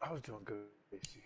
I was doing good, Casey.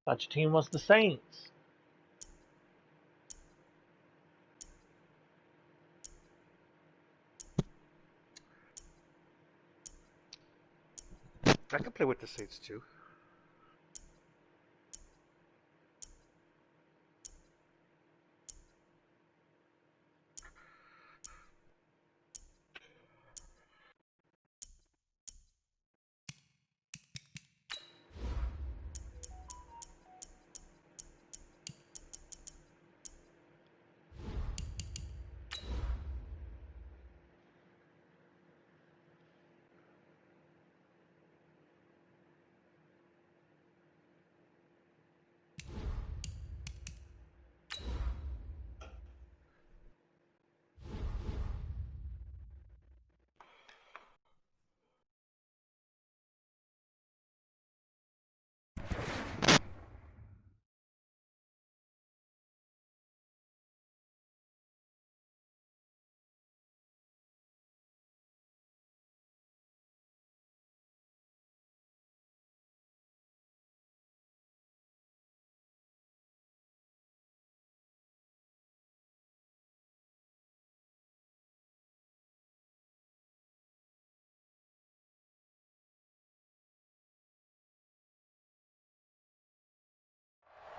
Thought your team was the Saints. I can play with the Saints too.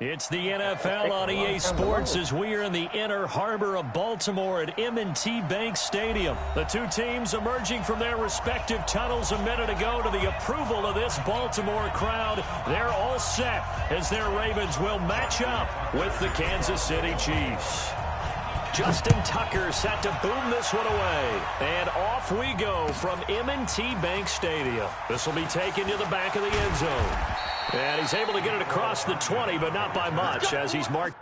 It's the NFL on EA Sports as we are in the inner harbor of Baltimore at M&T Bank Stadium. The two teams emerging from their respective tunnels a minute ago to the approval of this Baltimore crowd. They're all set as their Ravens will match up with the Kansas City Chiefs. Justin Tucker set to boom this one away. And off we go from M&T Bank Stadium. This will be taken to the back of the end zone. And he's able to get it across the 20, but not by much as he's marked.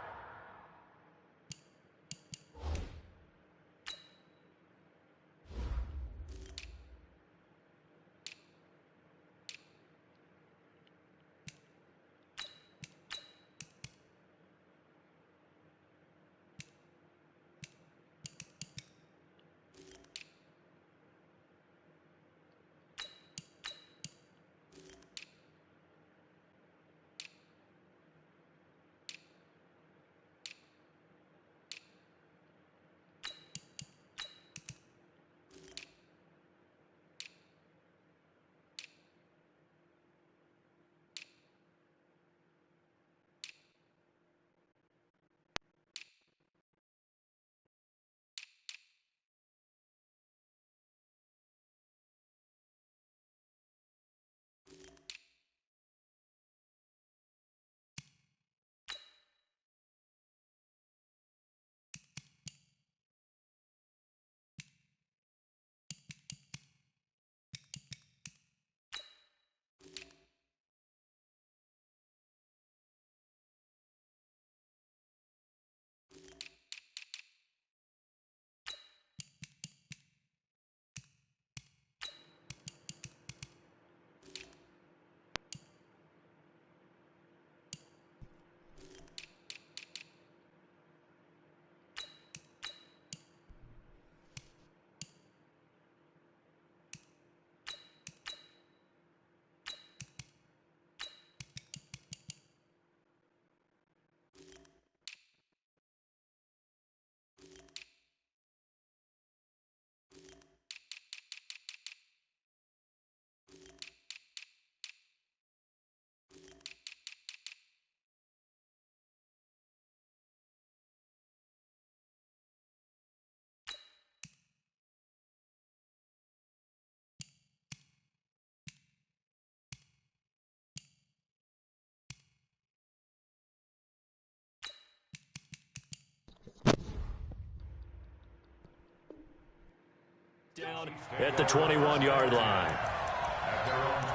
Down at the 21-yard line.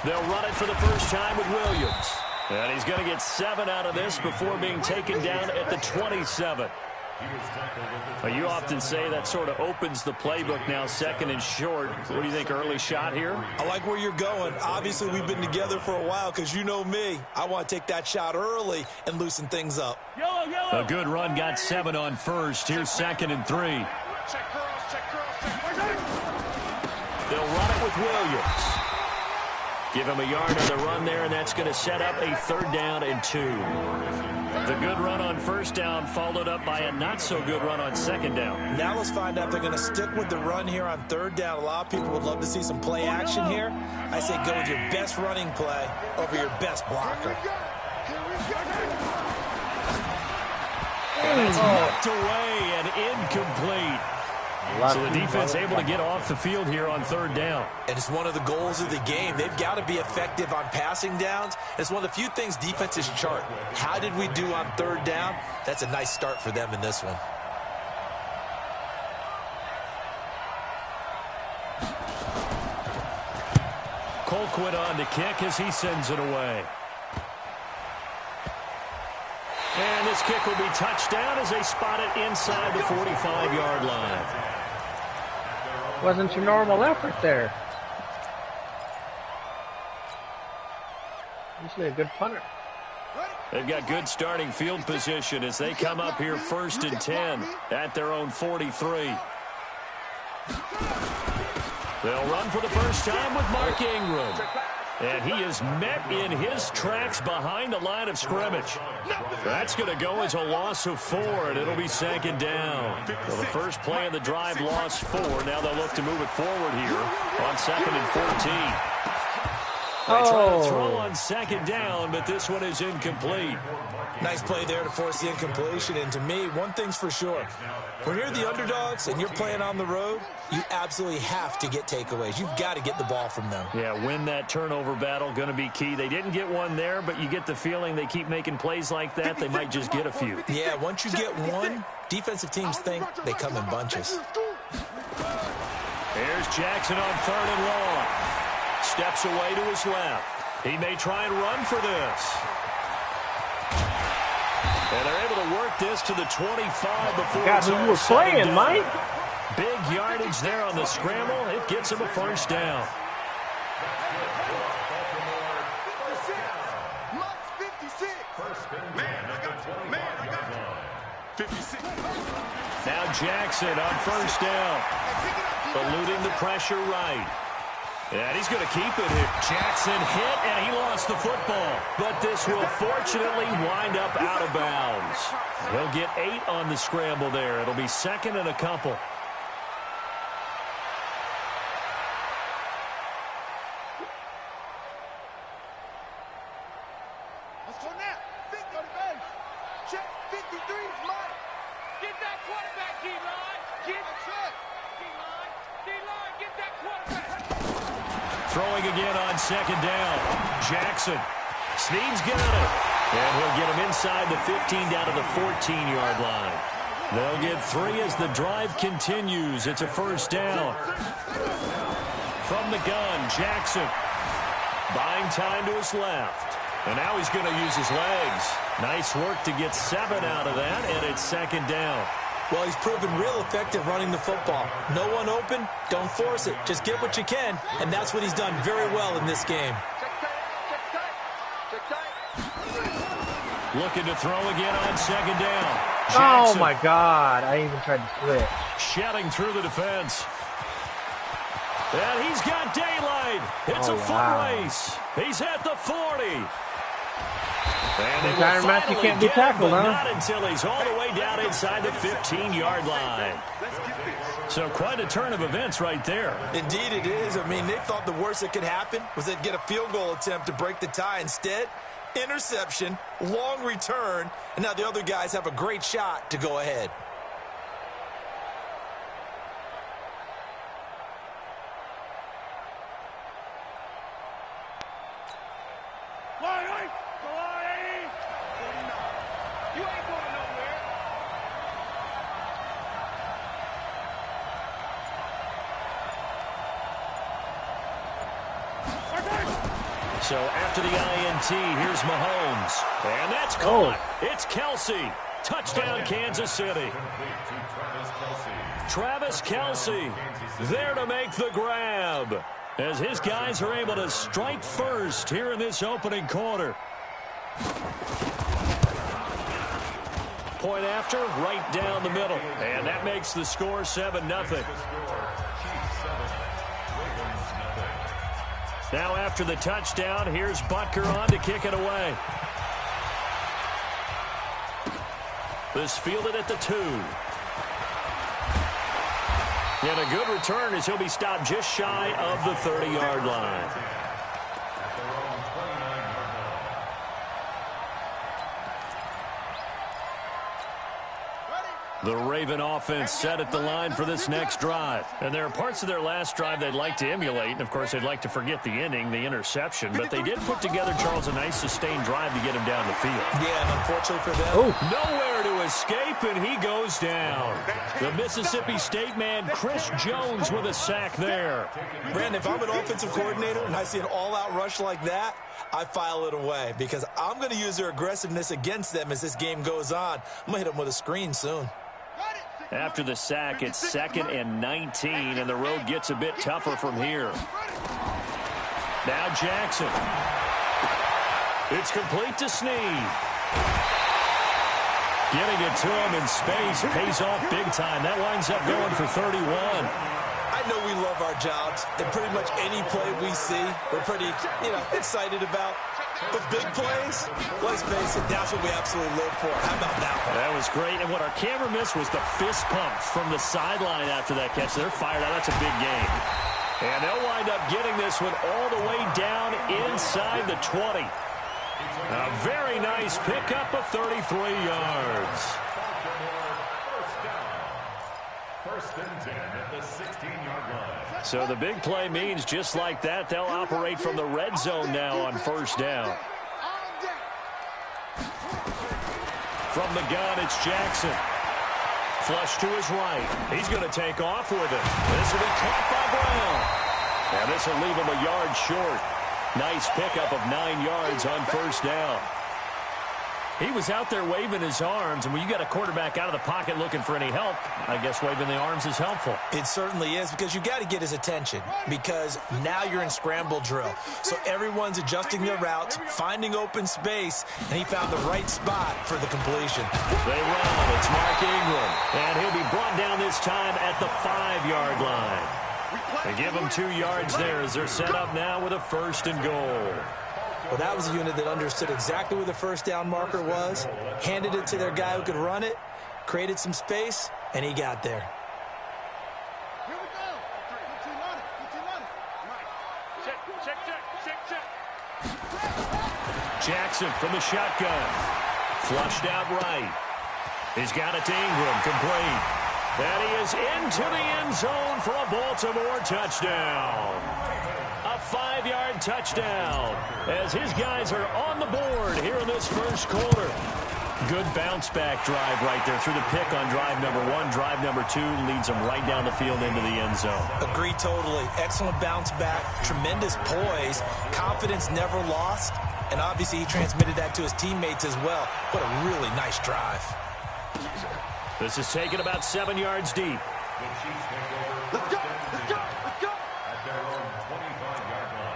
They'll run it for the first time with Williams. And he's going to get 7 out of this before being taken down at the 27. Well, you often say that sort of opens the playbook now, second and short. What do you think, early shot here? I like where you're going. Obviously, we've been together for a while because you know me. I want to take that shot early and loosen things up. A good run got 7 on first. Here's second and 3. They'll run it with Williams. Give him a yard on the run there, and that's going to set up a 3rd down and 2. The good run on first down followed up by a not-so-good run on 2nd down. Now let's find out if they're going to stick with the run here on 3rd down. A lot of people would love to see some play action here. I say go with your best running play over your best blocker. And it's knocked away and incomplete. So the defense able to get off the field here on 3rd down. And it's one of the goals of the game. They've got to be effective on passing downs. It's one of the few things defenses chart. How did we do on 3rd down? That's a nice start for them in this one. Colquitt on to kick as he sends it away. And this kick will be touched down as they spot it inside the 45-yard line. Wasn't your normal effort there. Usually a good punter. They've got good starting field position as they come up here 1st and 10 at their own 43. They'll run for the first time with Mark Ingram. And he is met in his tracks behind the line of scrimmage. That's going to go as a loss of 4, and it'll be 2nd down. So the first play of the drive lost 4. Now they'll look to move it forward here on 2nd and 14. They try to throw on 2nd down, but this one is incomplete. Nice play there to force the incompletion. And to me, one thing's for sure. When you're the underdogs and you're playing on the road, you absolutely have to get takeaways. You've got to get the ball from them. Yeah, win that turnover battle, going to be key. They didn't get one there, but you get the feeling they keep making plays like that, they might just get a few. Yeah, once you get one, defensive teams think they come in bunches. Here's Jackson on 3rd and long. Steps away to his left. He may try and run for this. And they're able to work this to the 25 before God, who you were playing, Mike? Big yardage there on the scramble. It gets him a 1st down. Now Jackson on 1st down. Eluding the pressure right. And he's going to keep it here. Jackson hit, and he lost the football. But this will fortunately wind up out of bounds. He'll get 8 on the scramble there. It'll be 2nd and a couple. Let's go now. 50 on the base. Check 53's Mike. Get that quarterback, D-line. Get the check. D-line. D-line, get that quarterback. Throwing again on 2nd down. Jackson. Snead's got it. And he'll get him inside the 15 down to the 14-yard line. They'll get 3 as the drive continues. It's a 1st down. From the gun, Jackson. Buying time to his left. And now he's going to use his legs. Nice work to get 7 out of that, and it's 2nd down. Well, he's proven real effective running the football. No one open, don't force it. Just get what you can, and that's what he's done very well in this game. Looking to throw again on 2nd down. Oh, Jackson my God. I even tried to switch. shouting through the defense. And he's got daylight. It's a foot race. He's at the 40. And they will Matthew finally can't be get him, tackled, but huh? not until he's all the way down inside the 15-yard line. So quite a turn of events right there. Indeed it is. I mean, they thought the worst that could happen was they'd get a field goal attempt to break the tie. Instead, interception, long return, and now the other guys have a great shot to go ahead. So after the INT, here's Mahomes. And that's caught. It's Kelce. Touchdown, Kansas City. Travis Kelce there to make the grab, as his guys are able to strike first here in this opening quarter. Point after, right down the middle. And that makes the score 7-0. Now after the touchdown, here's Butker on to kick it away. This fielded at the 2. And a good return as he'll be stopped just shy of the 30-yard line. The Raven offense set at the line for this next drive. And there are parts of their last drive they'd like to emulate. And, of course, they'd like to forget the ending, the interception. But they did put together, Charles, a nice sustained drive to get him down the field. Yeah, and unfortunately for them, nowhere to escape, and he goes down. The Mississippi State man, Chris Jones, with a sack there. Brandon, if I'm an offensive coordinator and I see an all-out rush like that, I file it away because I'm going to use their aggressiveness against them as this game goes on. I'm going to hit them with a screen soon. After the sack, it's 2nd and 19, and the road gets a bit tougher from here. Now Jackson. It's complete to Snead. Getting it to him in space pays off big time. That winds up going for 31. I know we love our jobs, and pretty much any play we see, we're pretty, excited about. But big plays, let's face it, that's what we absolutely live for. How about that one? That was great, and what our camera missed was the fist pump from the sideline after that catch. They're fired out. That's a big game. And they'll wind up getting this one all the way down inside the 20. A very nice pickup of 33 yards. First and 10 at the 16-yard line. So the big play means just like that, they'll operate from the red zone now on first down. From the gun, it's Jackson. Flush to his right. He's going to take off with it. This will be caught by Brown. And this will leave him a yard short. Nice pickup of 9 yards on first down. He was out there waving his arms, and when you got a quarterback out of the pocket looking for any help, I guess waving the arms is helpful. It certainly is, because you got to get his attention, because now you're in scramble drill. So everyone's adjusting their routes, finding open space, and he found the right spot for the completion. They run. It's Mark Ingram, and he'll be brought down this time at the 5-yard line. They give him 2 yards there as they're set up now with a 1st and goal. Well, that was a unit that understood exactly where the first down marker was, handed it to their guy who could run it, created some space, and he got there. Here we go. Check. Jackson from the shotgun. Flushed out right. He's got it to Ingram, complete. And he is into the end zone for a Baltimore touchdown. A 5-yard touchdown as his guys are on the board here in this first quarter. Good bounce-back drive right there through the pick on drive number 1. Drive number 2 leads them right down the field into the end zone. Agree totally. Excellent bounce-back, tremendous poise, confidence never lost, and obviously he transmitted that to his teammates as well. What a really nice drive. This is taken about 7 yards deep. Let's go. At their own 25-yard line.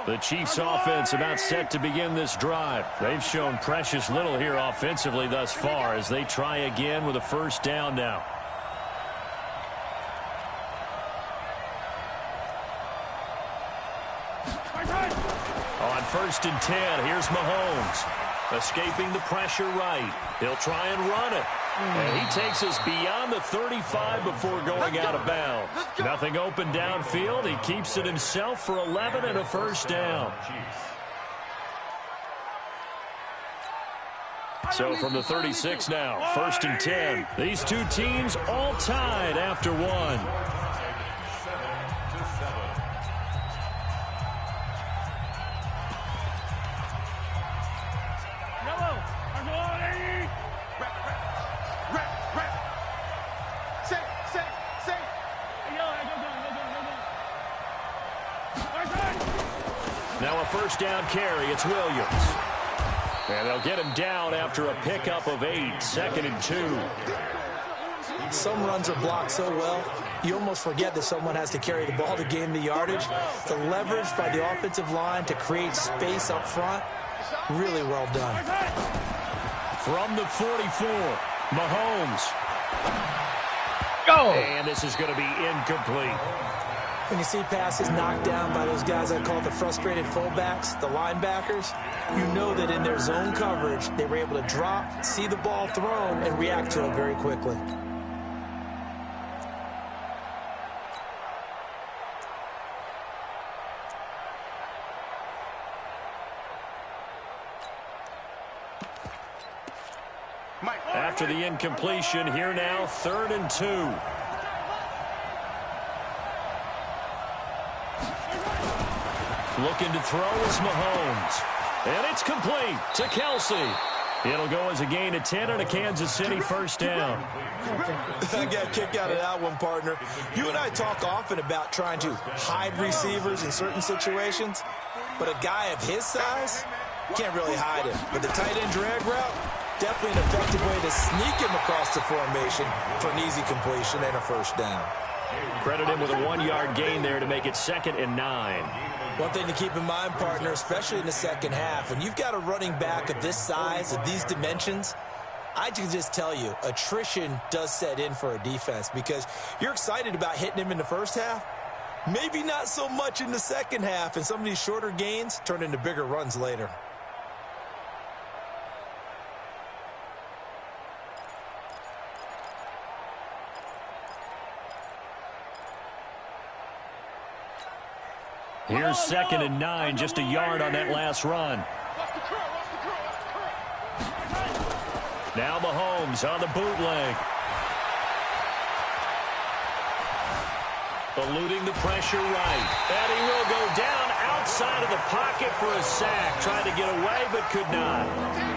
The Chiefs offense about set to begin this drive. They've shown precious little here offensively thus far as they try again with a first down now. On 1st and 10, here's Mahomes. Escaping the pressure right. He'll try and run it. And he takes us beyond the 35 before going out of bounds. Nothing open downfield. He keeps it himself for 11 and a first down. So from the 36 now, 1st and 10. These two teams all tied after one. first down carry. It's Williams. And they'll get him down after a pickup of 8, 2nd and 2. Some runs are blocked so well, you almost forget that someone has to carry the ball to gain the yardage. The leverage by the offensive line to create space up front, really well done. From the 44, Mahomes. Go! And this is going to be incomplete. When you see passes knocked down by those guys I call the frustrated fullbacks, the linebackers, you know that in their zone coverage, they were able to drop, see the ball thrown, and react to it very quickly. After the incompletion, here now, 3rd and 2. Looking to throw is Mahomes. And it's complete to Kelsey. It'll go as a gain of 10 and a Kansas City first down. I got a kick out of that one, partner. You and I talk often about trying to hide receivers in certain situations, but a guy of his size, you can't really hide him. But the tight end drag route, definitely an effective way to sneak him across the formation for an easy completion and a first down. Credit him with a 1-yard gain there to make it 2nd and 9. One thing to keep in mind, partner, especially in the second half, when you've got a running back of this size, of these dimensions, I can just tell you, attrition does set in for a defense because you're excited about hitting him in the first half, maybe not so much in the second half, and some of these shorter gains turn into bigger runs later. Here's 2nd and 9, just a yard on that last run. Now Mahomes on the bootleg. Eluding the pressure right. And he will go down outside of the pocket for a sack. Trying to get away, but could not.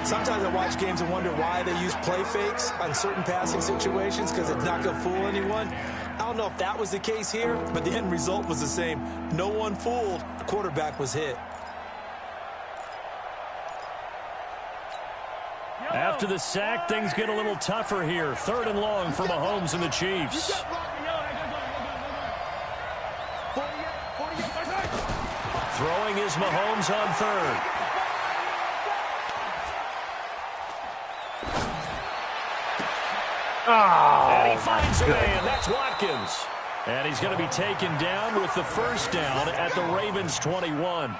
Sometimes I watch games and wonder why they use play fakes on certain passing situations because it's not going to fool anyone. I don't know if that was the case here, but the end result was the same. No one fooled. The quarterback was hit. After the sack, things get a little tougher here. 3rd and long for Mahomes and the Chiefs. Throwing is Mahomes on 3rd. Oh, And he finds a man. That's Watkins. And he's going to be taken down with the first down at the Ravens 21.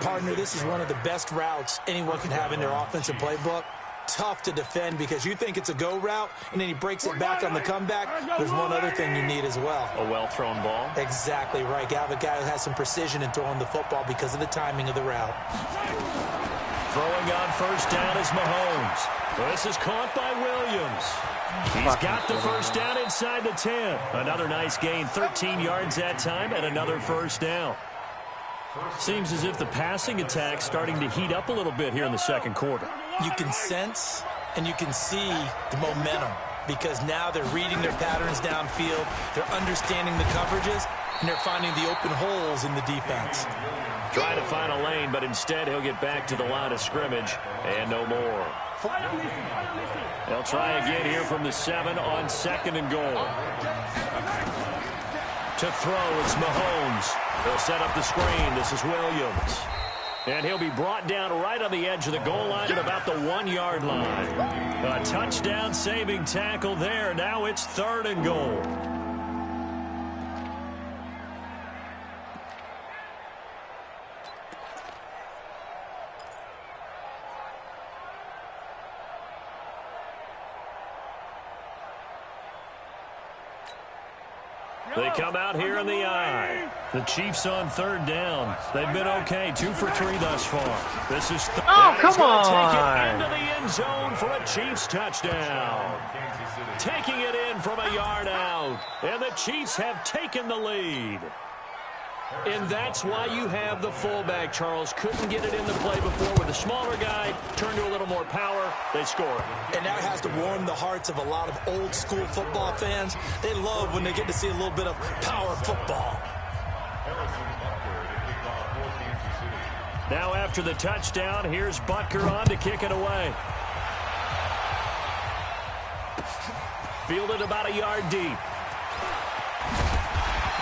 Partner, this is one of the best routes anyone can have in their offensive playbook. Tough to defend because you think it's a go route, and then he breaks it back on the comeback. There's one other thing you need as well. A well-thrown ball. Exactly right. You have a guy who has some precision in throwing the football because of the timing of the route. Throwing on first down is Mahomes. This is caught by Williams. He's got the first down inside the 10. Another nice gain, 13 yards that time, and another first down. Seems as if the passing attack's starting to heat up a little bit here in the second quarter. You can sense and you can see the momentum because now they're reading their patterns downfield, they're understanding the coverages, and they're finding the open holes in the defense. Trying to find a lane, but instead he'll get back to the line of scrimmage and no more. They'll try again here from the 7 on 2nd and goal. To throw, it's Mahomes. They'll set up the screen. This is Williams. And he'll be brought down right on the edge of the goal line at about the 1-yard line. A touchdown-saving tackle there. Now it's 3rd and goal. They come out here in the eye. The Chiefs on 3rd down. They've been okay, 2 for 3 thus far. This is oh, come on! Take it into the end zone for a Chiefs touchdown. Taking it in from a yard out, and the Chiefs have taken the lead. And that's why you have the fullback, Charles. Couldn't get it in the play before with a smaller guy. Turned to a little more power. They score. And that has to warm the hearts of a lot of old-school football fans. They love when they get to see a little bit of power football. Now after the touchdown, here's Butker on to kick it away. Fielded about a yard deep.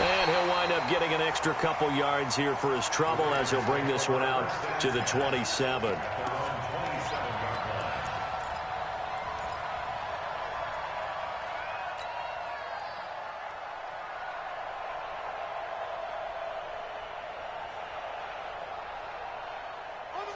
And he'll wind up getting an extra couple yards here for his trouble as he'll bring this one out to the 27.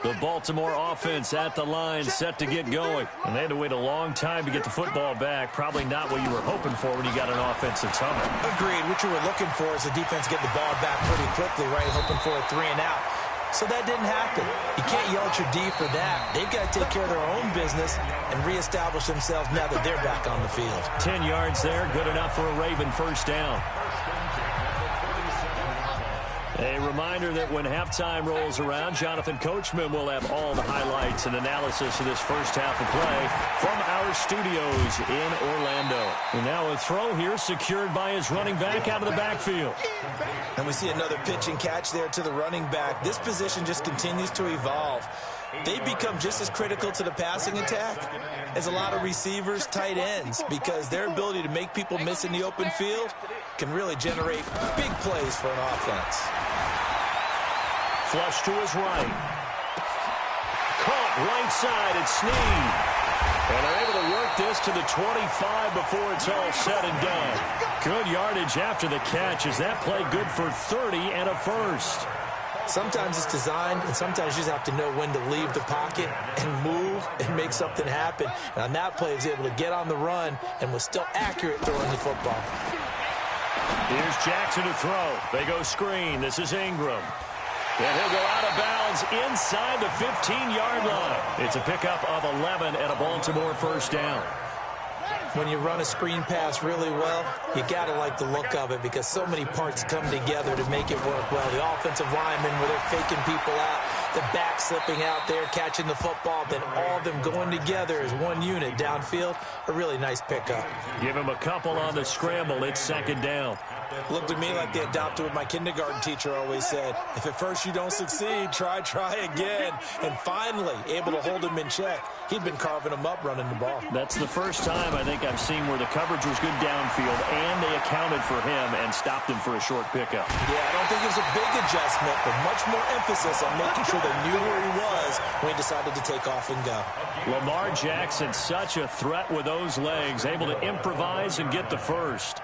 The Baltimore offense at the line, set to get going. And they had to wait a long time to get the football back. Probably not what you were hoping for when you got an offense that's humming. Agreed. What you were looking for is the defense getting the ball back pretty quickly, right? Hoping for a 3 and out. So that didn't happen. You can't yell at your D for that. They've got to take care of their own business and reestablish themselves now that they're back on the field. 10 yards there, good enough for a Raven first down. A reminder that when halftime rolls around, Jonathan Coachman will have all the highlights and analysis of this first half of play from our studios in Orlando. And now a throw here secured by his running back out of the backfield. And we see another pitch and catch there to the running back. This position just continues to evolve. They become just as critical to the passing attack as a lot of receivers, tight ends, because their ability to make people miss in the open field can really generate big plays for an offense. Flush to his right. Caught right side at Snead. And they're able to work this to the 25 before it's all said and done. Good yardage after the catch as that play good for 30 and a first. Sometimes it's designed, and sometimes you just have to know when to leave the pocket and move and make something happen. And on that play, he was able to get on the run and was still accurate throwing the football. Here's Jackson to throw. They go screen. This is Ingram. And he'll go out of bounds inside the 15-yard line. It's a pickup of 11 and a Baltimore first down. When you run a screen pass really well, you got to like the look of it because so many parts come together to make it work well. The offensive linemen, where they're faking people out, the back slipping out there, catching the football, then all of them going together as one unit downfield. A really nice pickup. Give him a couple on the scramble. It's second down. Looked to me like they adopted what my kindergarten teacher always said. If at first you don't succeed, try again. And finally, able to hold him in check. He'd been carving him up running the ball. That's the first time I think I've seen where the coverage was good downfield and they accounted for him and stopped him for a short pickup. Yeah, I don't think it was a big adjustment, but much more emphasis on making sure they knew where he was when he decided to take off and go. Lamar Jackson, such a threat with those legs, able to improvise and get the first.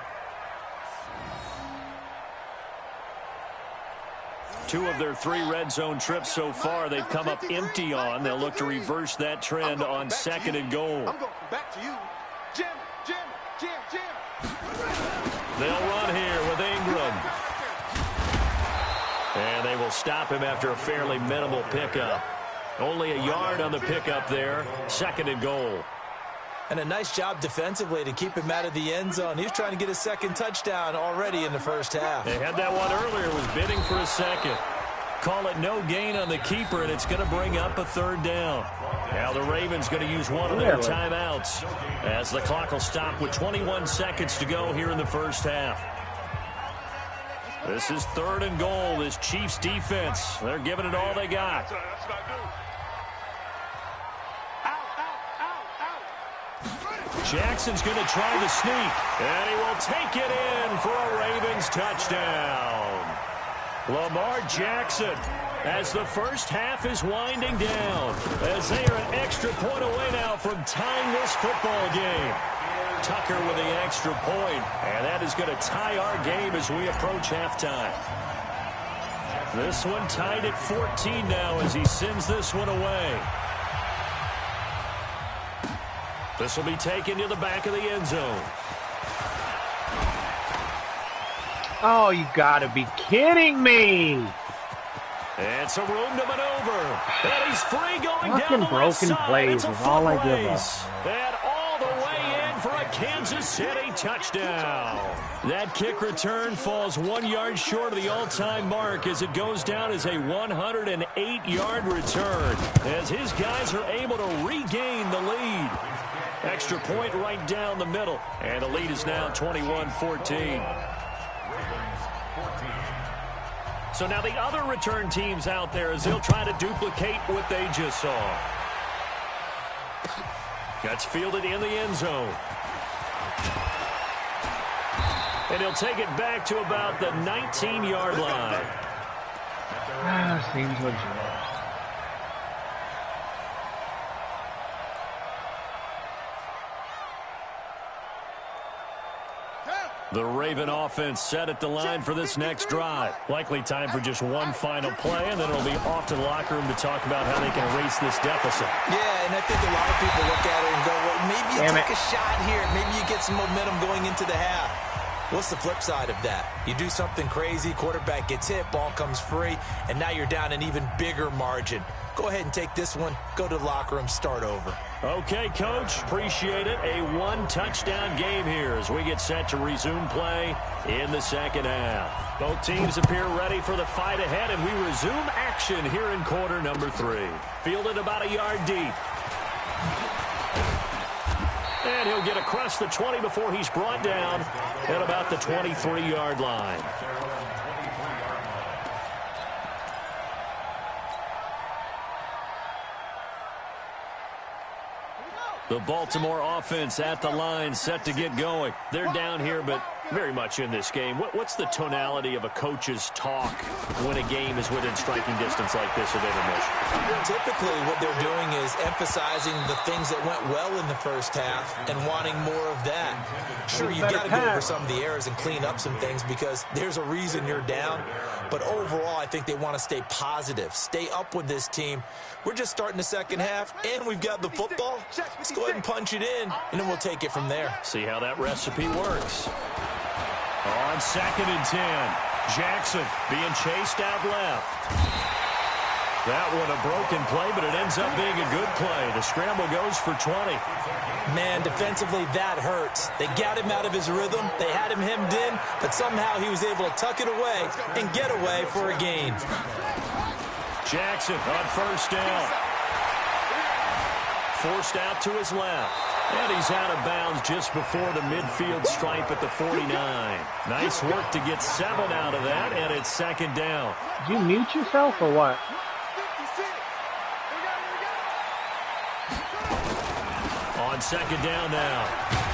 2 of their 3 red zone trips so far they've come up empty on. They'll look to reverse that trend on second and goal. I'm going back to you. Jim. They'll run here with Ingram. And they will stop him after a fairly minimal pickup. Only a yard on the pickup there. Second and goal. And a nice job defensively to keep him out of the end zone. He was trying to get his second touchdown already in the first half. They had that one earlier, was bidding for a second. Call it no gain on the keeper, and it's going to bring up a third down. Now the Ravens going to use one of their timeouts as the clock will stop with 21 seconds to go here in the first half. This is third and goal. This Chiefs defense, they're giving it all they got. Jackson's going to try the sneak, and he will take it in for a Ravens touchdown. Lamar Jackson, as the first half is winding down, as they are an extra point away now from tying this football game. Tucker with the extra point, and that is going to tie our game as we approach halftime. This one tied at 14 now as he sends this one away. This will be taken to the back of the end zone. Oh, you gotta be kidding me. And some room to maneuver. And he's free going Fucking down the broken left side. plays It's a is all I give up. race. And all the way in for a Kansas City touchdown. That kick return falls 1 yard short of the all-time mark as it goes down as a 108-yard return. As his guys are able to regain the lead. Extra point right down the middle. And the lead is now 21-14. So now the other return teams out there as they'll try to duplicate what they just saw. That's fielded in the end zone. And he'll take it back to about the 19-yard line. Seems legit. The Raven offense set at the line for this next drive. Likely time for just one final play, and then it'll be off to the locker room to talk about how they can erase this deficit. Yeah, and I think a lot of people look at it and go, well, maybe you take a shot here. Maybe you get some momentum going into the half. What's the flip side of that? You do something crazy, quarterback gets hit, ball comes free, and now you're down an even bigger margin. Go ahead and take this one, go to the locker room, start over. Okay, Coach, appreciate it. A one-touchdown game here as we get set to resume play in the second half. Both teams appear ready for the fight ahead, and we resume action here in quarter number 3. Fielded about a yard deep. And he'll get across the 20 before he's brought down at about the 23-yard line. The Baltimore offense at the line, set to get going. They're down here, but very much in this game. What's the tonality of a coach's talk when a game is within striking distance like this of intermission? Typically, what they're doing is emphasizing the things that went well in the first half and wanting more of that. Sure, you've got to go over some of the errors and clean up some things because there's a reason you're down. But overall, I think they want to stay positive, stay up with this team. We're just starting the second half, and we've got the football. Let's go ahead and punch it in, and then we'll take it from there. See how that recipe works. On 2nd and 10, Jackson being chased out left. That one a broken play, but it ends up being a good play. The scramble goes for 20. Man, defensively, that hurts. They got him out of his rhythm. They had him hemmed in, but somehow he was able to tuck it away and get away for a gain. Jackson on first down. Forced out to his left. And he's out of bounds just before the midfield stripe at the 49. Nice work to get 7 out of that, and it's second down. Did you mute yourself or what? On second down now,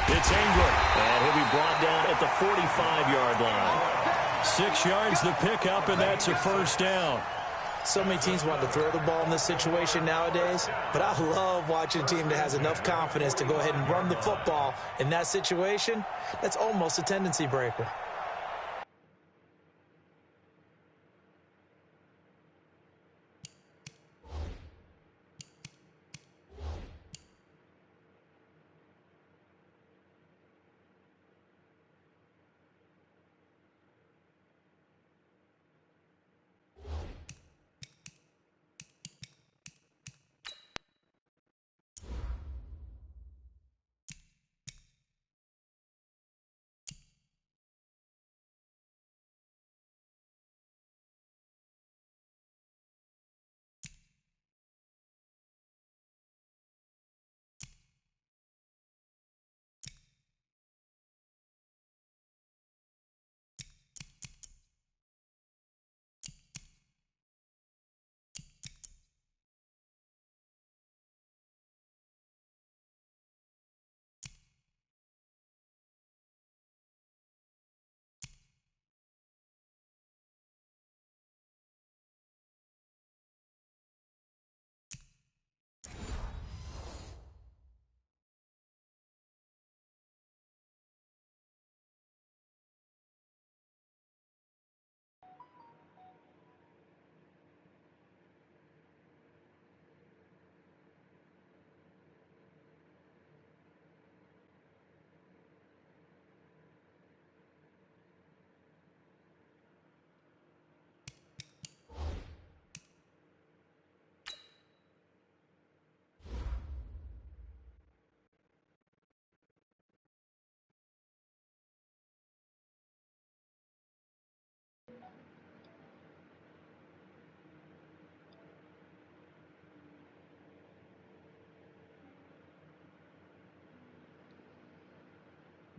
it's Ingram, and he'll be brought down at the 45-yard line. 6 yards the pickup, and that's a first down. So many teams want to throw the ball in this situation nowadays, but I love watching a team that has enough confidence to go ahead and run the football in that situation. That's almost a tendency breaker.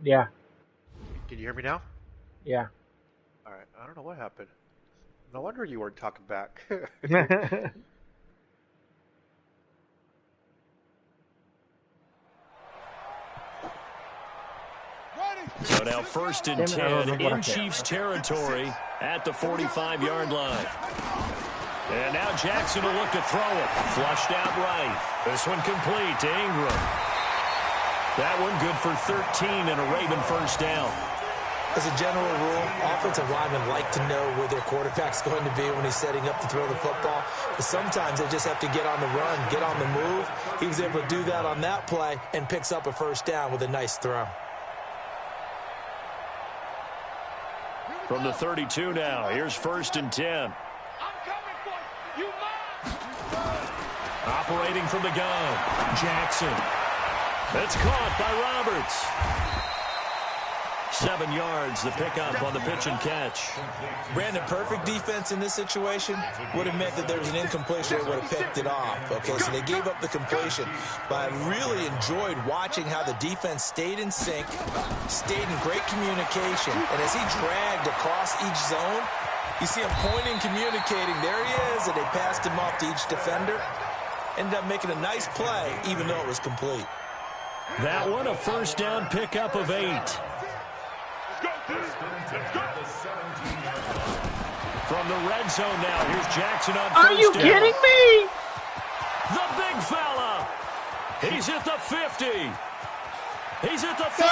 Yeah. Can you hear me now? Yeah. All right. I don't know what happened. No wonder you weren't talking back. So now 1st and 10 in Chiefs territory at the 45-yard line. And now Jackson will look to throw it. Flushed out right. This one complete to Ingram. That one good for 13 and a Raven first down. As a general rule, offensive linemen like to know where their quarterback's going to be when he's setting up to throw the football. But sometimes they just have to get on the run, get on the move. He was able to do that on that play and picks up a first down with a nice throw. From the 32 now, here's 1st and 10. Operating from the gun, Jackson. It's caught by Roberts. 7 yards, the pickup on the pitch and catch. Brandon, perfect defense in this situation would have meant that there was an incompletion that would have picked it off. Okay, so they gave up the completion. But I really enjoyed watching how the defense stayed in sync, stayed in great communication. And as he dragged across each zone, you see him pointing, communicating. There he is, and they passed him off to each defender. Ended up making a nice play, even though it was complete. That one, a first down pickup of 8. From the red zone now, here's Jackson on first down. Are you kidding me? The big fella. He's at the 50. He's at the 30.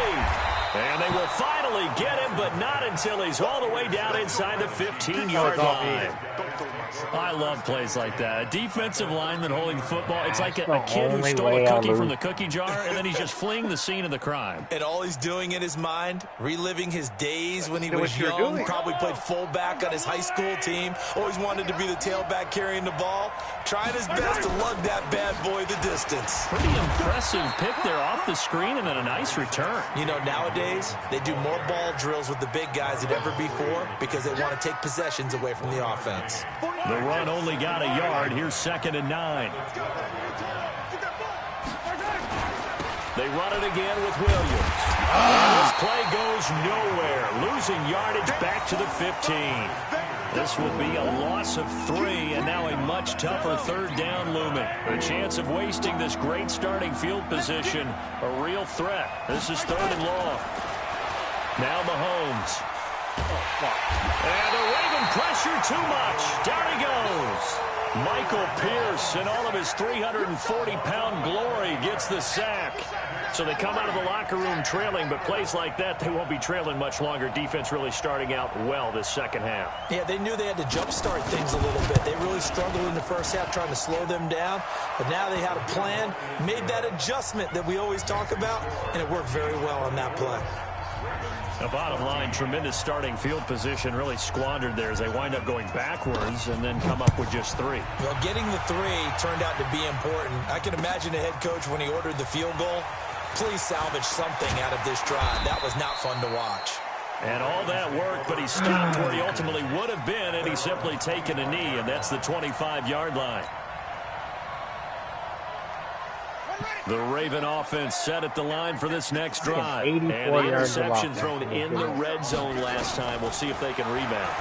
20. And they will finally get him, but not until he's all the way down inside the 15-yard line. I love plays like that. A defensive lineman holding football. It's like a kid who stole a cookie from the cookie jar, and then he's just fleeing the scene of the crime. And all he's doing in his mind, reliving his days when he was young, probably played fullback on his high school team, always wanted to be the tailback carrying the ball, trying his best to lug that bad boy the distance. Pretty impressive pick there off the screen, and then a nice return. You know, nowadays, they do more ball drills with the big guys than ever before because they want to take possessions away from the offense. The run only got a yard. Here's 2nd and 9. They run it again with Williams. This play goes nowhere. Losing yardage back to the 15. This will be a loss of 3, and now a much tougher 3rd down looming. The chance of wasting this great starting field position, a real threat. This is 3rd and long. Now Mahomes. And the Raven pressure too much. Down he goes. Michael Pierce, in all of his 340-pound glory, gets the sack. So they come out of the locker room trailing, but plays like that, they won't be trailing much longer. Defense really starting out well this second half. Yeah, they knew they had to jumpstart things a little bit. They really struggled in the first half trying to slow them down, but now they had a plan, made that adjustment that we always talk about, and it worked very well on that play. The bottom line, tremendous starting field position, really squandered there as they wind up going backwards and then come up with just 3. Well, getting the 3 turned out to be important. I can imagine the head coach when he ordered the field goal. Please salvage something out of this drive. That was not fun to watch. And all that work, but he stopped where he ultimately would have been, and he's simply taken a knee, and that's the 25-yard line. The Raven offense set at the line for this next drive. And the interception thrown in the red zone last time. We'll see if they can rebound.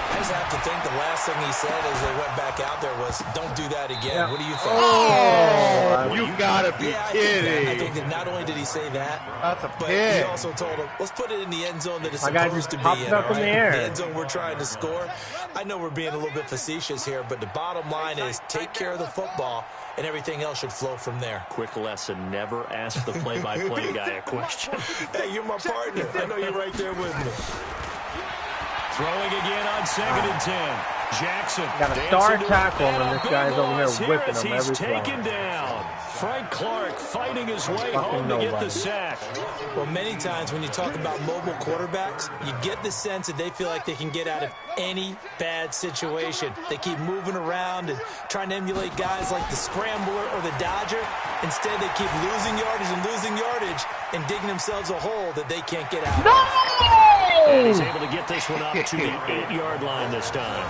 I just have to think the last thing he said as they went back out there was, don't do that again. Yeah. What do you think? Oh, you gotta be kidding. I think that not only did he say that, but he also told him, let's put it in the end zone that it's supposed to be in. Up in the air. The end zone we're trying to score. I know we're being a little bit facetious here, but the bottom line is take care of the football, and everything else should flow from there. Quick lesson, never ask the play-by-play guy a question. Hey, you're my partner. I know you're right there with me. Throwing again on 2nd and 10. Jackson. Got a star tackle, and this guy's over here whipping him every He's taken time. down. Frank Clark fighting his way home to get the sack. Well, many times when you talk about mobile quarterbacks, you get the sense that they feel like they can get out of any bad situation. They keep moving around and trying to emulate guys like the Scrambler or the Dodger. Instead, they keep losing yardage and digging themselves a hole that they can't get out of. And he's able to get this one up to the 8-yard line this time.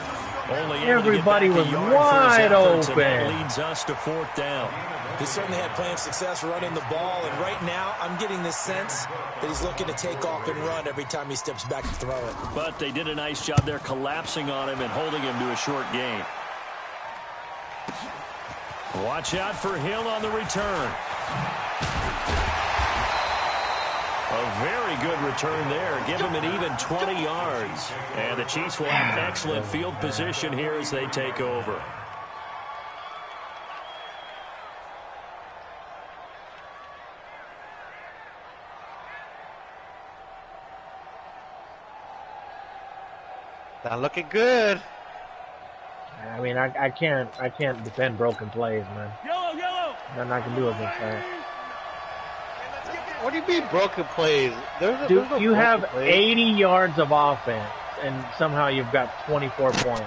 Only everybody was wide open. That leads us to 4th down. He certainly had plenty of success running the ball, and right now I'm getting this sense that he's looking to take off and run every time he steps back to throw it. But they did a nice job there collapsing on him and holding him to a short gain. Watch out for Hill on the return. A very good return there. Give him an even 20 yards. And the Chiefs will have excellent field position here as they take over. Not looking good. I mean, I can't defend broken plays, man. Yellow. Nothing I can do against that. What do you mean broken plays? There's Dude, no you have broken plays. 80 yards of offense, and somehow you've got 24 points.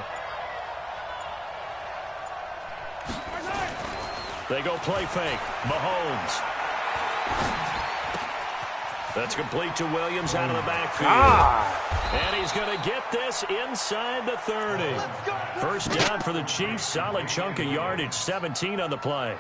They go play fake. Mahomes. That's complete to Williams out of the backfield. And he's going to get this inside the 30. First down for the Chiefs. Solid chunk of yardage. 17 on the play.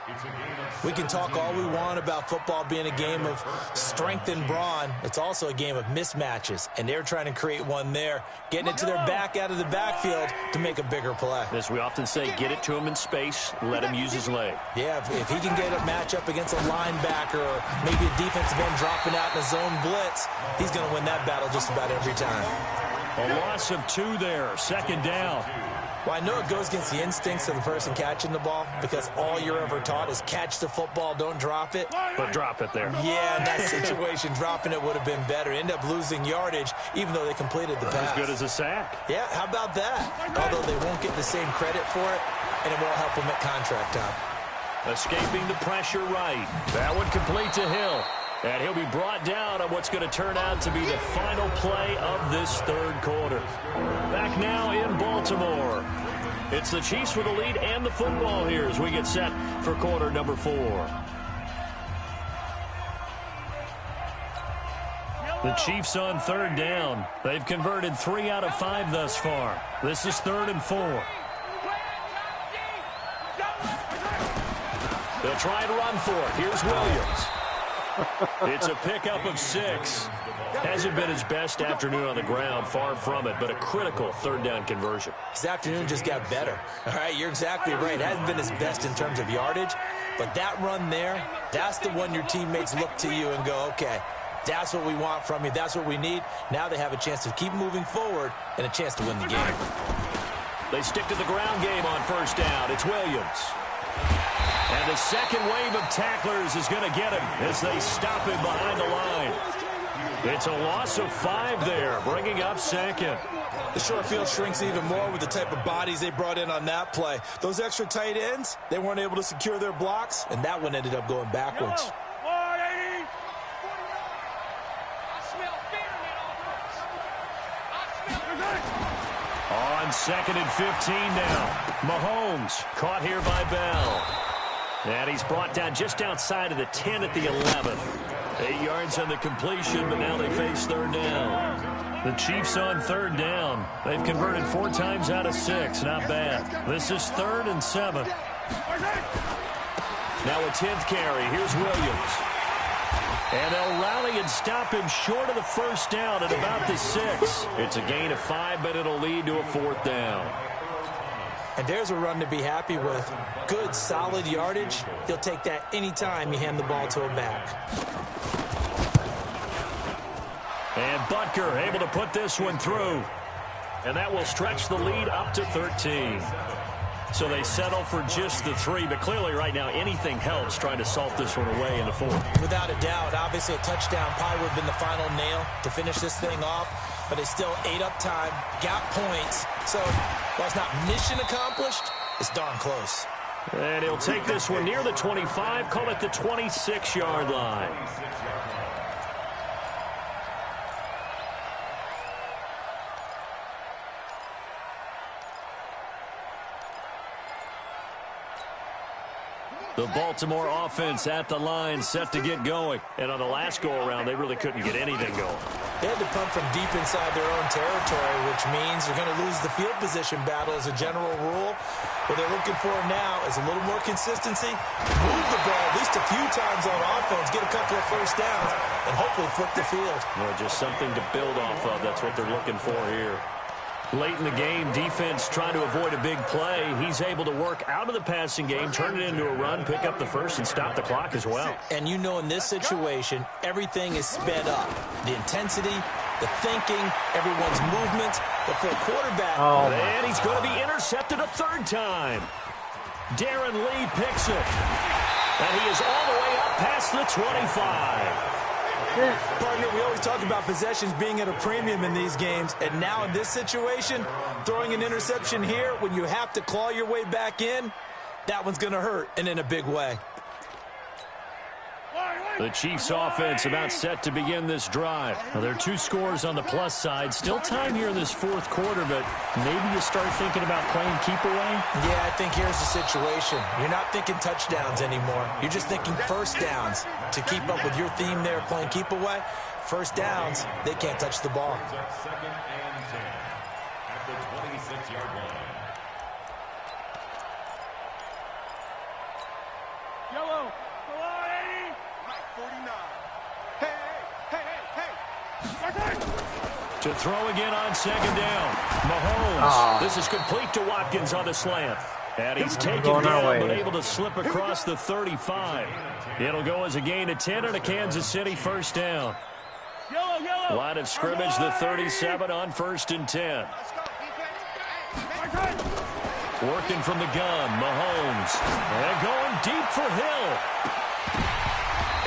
We can talk all we want about football being a game of strength and brawn. It's also a game of mismatches, and they're trying to create one there, getting it to their back out of the backfield to make a bigger play. As we often say, get it to him in space, let him use his leg. Yeah, if he can get a matchup against a linebacker or maybe a defensive end dropping out in a zone blitz, he's going to win that battle just about every time. A loss of 2 there. Second down. Well, I know it goes against the instincts of the person catching the ball because all you're ever taught is catch the football, don't drop it. But drop it there. Yeah, in that situation, dropping it would have been better. End up losing yardage, even though they completed the pass. As good as a sack. Yeah, how about that? Although they won't get the same credit for it, and it won't help them at contract time. Escaping the pressure right. That one complete to Hill. And he'll be brought down on what's going to turn out to be the final play of this third quarter. Back now in Baltimore. It's the Chiefs with the lead and the football here as we get set for quarter number 4. The Chiefs on third down. They've converted 3 out of 5 thus far. This is 3rd and 4. They'll try and run for it. Here's Williams. It's a pickup of 6. Hasn't been his best afternoon on the ground, far from it, but a critical third down conversion. His afternoon just got better. All right, you're exactly right. It hasn't been his best in terms of yardage, but that run there, that's the one your teammates look to you and go, okay, that's what we want from you. That's what we need. Now they have a chance to keep moving forward and a chance to win the game. They stick to the ground game on first down. It's Williams. And the second wave of tacklers is going to get him as they stop him behind the line. It's a loss of 5 there, bringing up second. The short field shrinks even more with the type of bodies they brought in on that play. Those extra tight ends, they weren't able to secure their blocks, and that one ended up going backwards. On 2nd and 15 now. Mahomes caught here by Bell. And he's brought down just outside of the 10 at the 11. 8 yards on the completion, but now they face third down. The Chiefs on third down. They've converted 4 times out of 6. Not bad. This is 3rd and 7. Now a 10th carry. Here's Williams. And they'll rally and stop him short of the first down at about the 6. It's a gain of 5, but it'll lead to a 4th down. And there's a run to be happy with. Good, solid yardage. He'll take that anytime you hand the ball to a back. And Butker able to put this one through. And that will stretch the lead up to 13. So they settle for just the 3, but clearly right now anything helps trying to salt this one away in the 4th. Without a doubt, obviously a touchdown probably would have been the final nail to finish this thing off, but they still ate up time, got points. So while it's not mission accomplished, it's darn close. And he'll take this one near the 25, call it the 26-yard line. The Baltimore offense at the line, set to get going. And on the last go-around, they really couldn't get anything going. They had to punt from deep inside their own territory, which means you're going to lose the field position battle as a general rule. What they're looking for now is a little more consistency, move the ball at least a few times on offense, get a couple of first downs, and hopefully flip the field. Well, just something to build off of. That's what they're looking for here. Late in the game, defense trying to avoid a big play. He's able to work out of the passing game, turn it into a run, pick up the first, and stop the clock as well. And you know in this situation, everything is sped up. The intensity, the thinking, everyone's movements. But for a quarterback, and he's going to be intercepted a third time. Darren Lee picks it. And he is all the way up past the 25. Partner, we always talk about possessions being at a premium in these games, and now in this situation, throwing an interception here when you have to claw your way back in, that one's going to hurt, and in a big way. The Chiefs offense about set to begin this drive. Now, there are 2 scores on the plus side. Still time here in this fourth quarter, but maybe you start thinking about playing keep away? Yeah, I think here's the situation. You're not thinking touchdowns anymore. You're just thinking first downs. To keep up with your theme there, playing keep away, first downs, they can't touch the ball. Second and 10 at the 26-yard line. Yellow. To throw again on second down. Mahomes. This is complete to Watkins on the slant. And he's taken down, but able to slip across the 35. It'll go as a gain of 10 and a Kansas City first down. Line of scrimmage, the 37 on 1st and 10. Working from the gun, Mahomes. And going deep for Hill.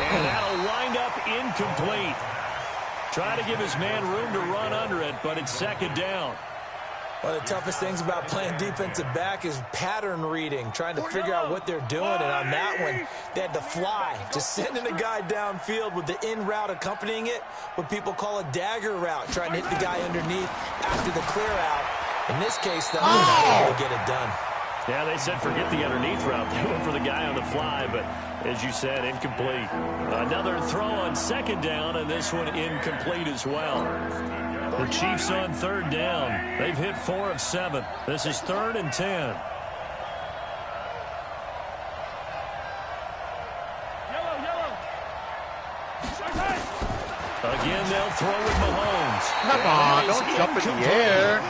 And that'll wind up incomplete. Try to give his man room to run under it, but it's second down. One of the toughest things about playing defensive back is pattern reading, trying to figure out what they're doing. And on that one, they had to fly, just sending a guy downfield with the in route accompanying it, what people call a dagger route, trying to hit the guy underneath after the clear out. In this case, though, they're not able to get it done. Yeah, they said forget the underneath route. They went for the guy on the fly, but as you said, incomplete. Another throw on second down, and this one incomplete as well. The Chiefs on third down. They've hit 4 of 7. This is 3rd and 10. Again, they'll throw with Mahomes. Come on, don't jump in the air.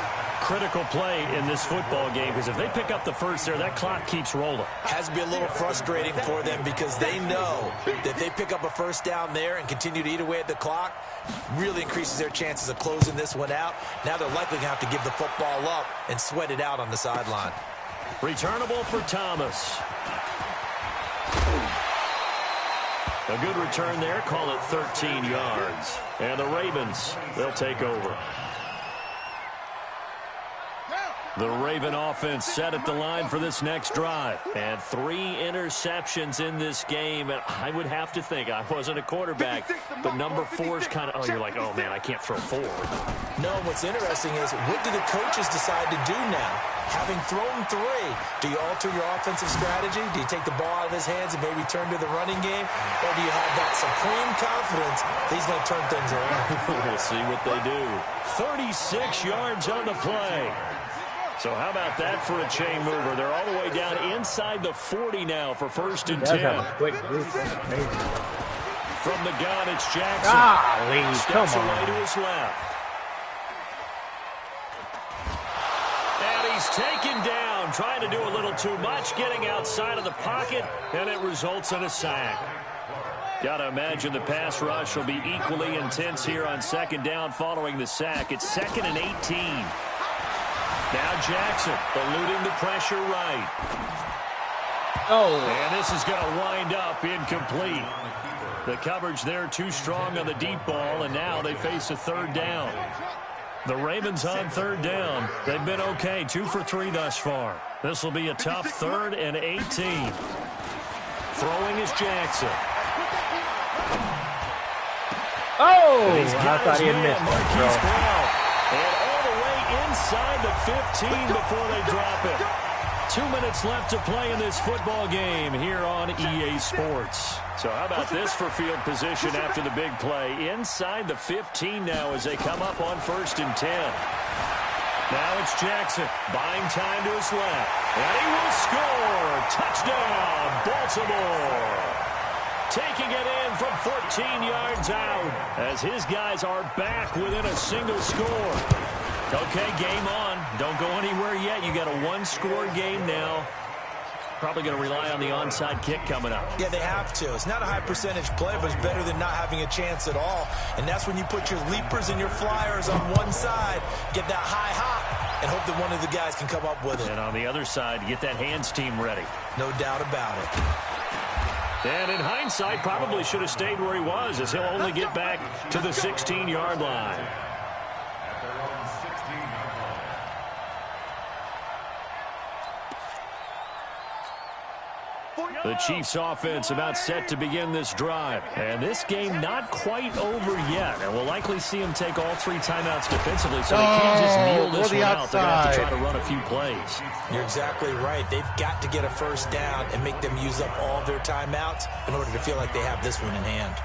Critical play in this football game, because if they pick up the first there, that clock keeps rolling. Has to be a little frustrating for them because they know that they pick up a first down there and continue to eat away at the clock, really increases their chances of closing this one out. Now they're likely going to have to give the football up and sweat it out on the sideline. Returnable for Thomas. A good return there, call it 13 yards. And the Ravens, they'll take over. The Raven offense set at the line for this next drive. And 3 interceptions in this game. And I would have to think, I wasn't a quarterback, but number 4 is kind of, you're like, oh, man, I can't throw 4. No, what's interesting is, what do the coaches decide to do now? Having thrown 3, do you alter your offensive strategy? Do you take the ball out of his hands and maybe turn to the running game? Or do you have that supreme confidence that he's going to turn things around? We'll see what they do. 36 yards on the play. So how about that for a chain mover? They're all the way down inside the 40 now for 1st and 10. From the gun, it's Jackson. Steps away to his left. And he's taken down, trying to do a little too much, getting outside of the pocket, and it results in a sack. Got to imagine the pass rush will be equally intense here on second down following the sack. It's 2nd and 18. Now Jackson eluding the pressure right. And this is going to wind up incomplete. The coverage there too strong on the deep ball, and now they face a 3rd down. The Ravens on 3rd down. They've been okay, 2 for 3 thus far. This will be a tough 3rd and 18. Throwing is Jackson. I thought he had missed Marquise Brown. And all the way inside the 15 before they drop it. 2 minutes left to play in this football game here on EA Sports. So how about this for field position after the big play? Inside the 15 now as they come up on 1st and 10. Now it's Jackson buying time to his left. And he will score. Touchdown, Baltimore. Taking it in from 14 yards out as his guys are back within a single score. Okay, game on. Don't go anywhere yet. You got a one-score game now. Probably going to rely on the onside kick coming up. Yeah, they have to. It's not a high percentage play, but it's better than not having a chance at all. And that's when you put your leapers and your flyers on one side, get that high hop, and hope that one of the guys can come up with it. And on the other side, get that hands team ready. No doubt about it. And in hindsight, probably should have stayed where he was, as he'll only get back to the 16-yard line. The Chiefs offense about set to begin this drive. And this game not quite over yet. And we'll likely see them take all 3 timeouts defensively, so they can't just kneel this one out. They're going to have to try to run a few plays. You're exactly right. They've got to get a first down and make them use up all their timeouts in order to feel like they have this one in hand.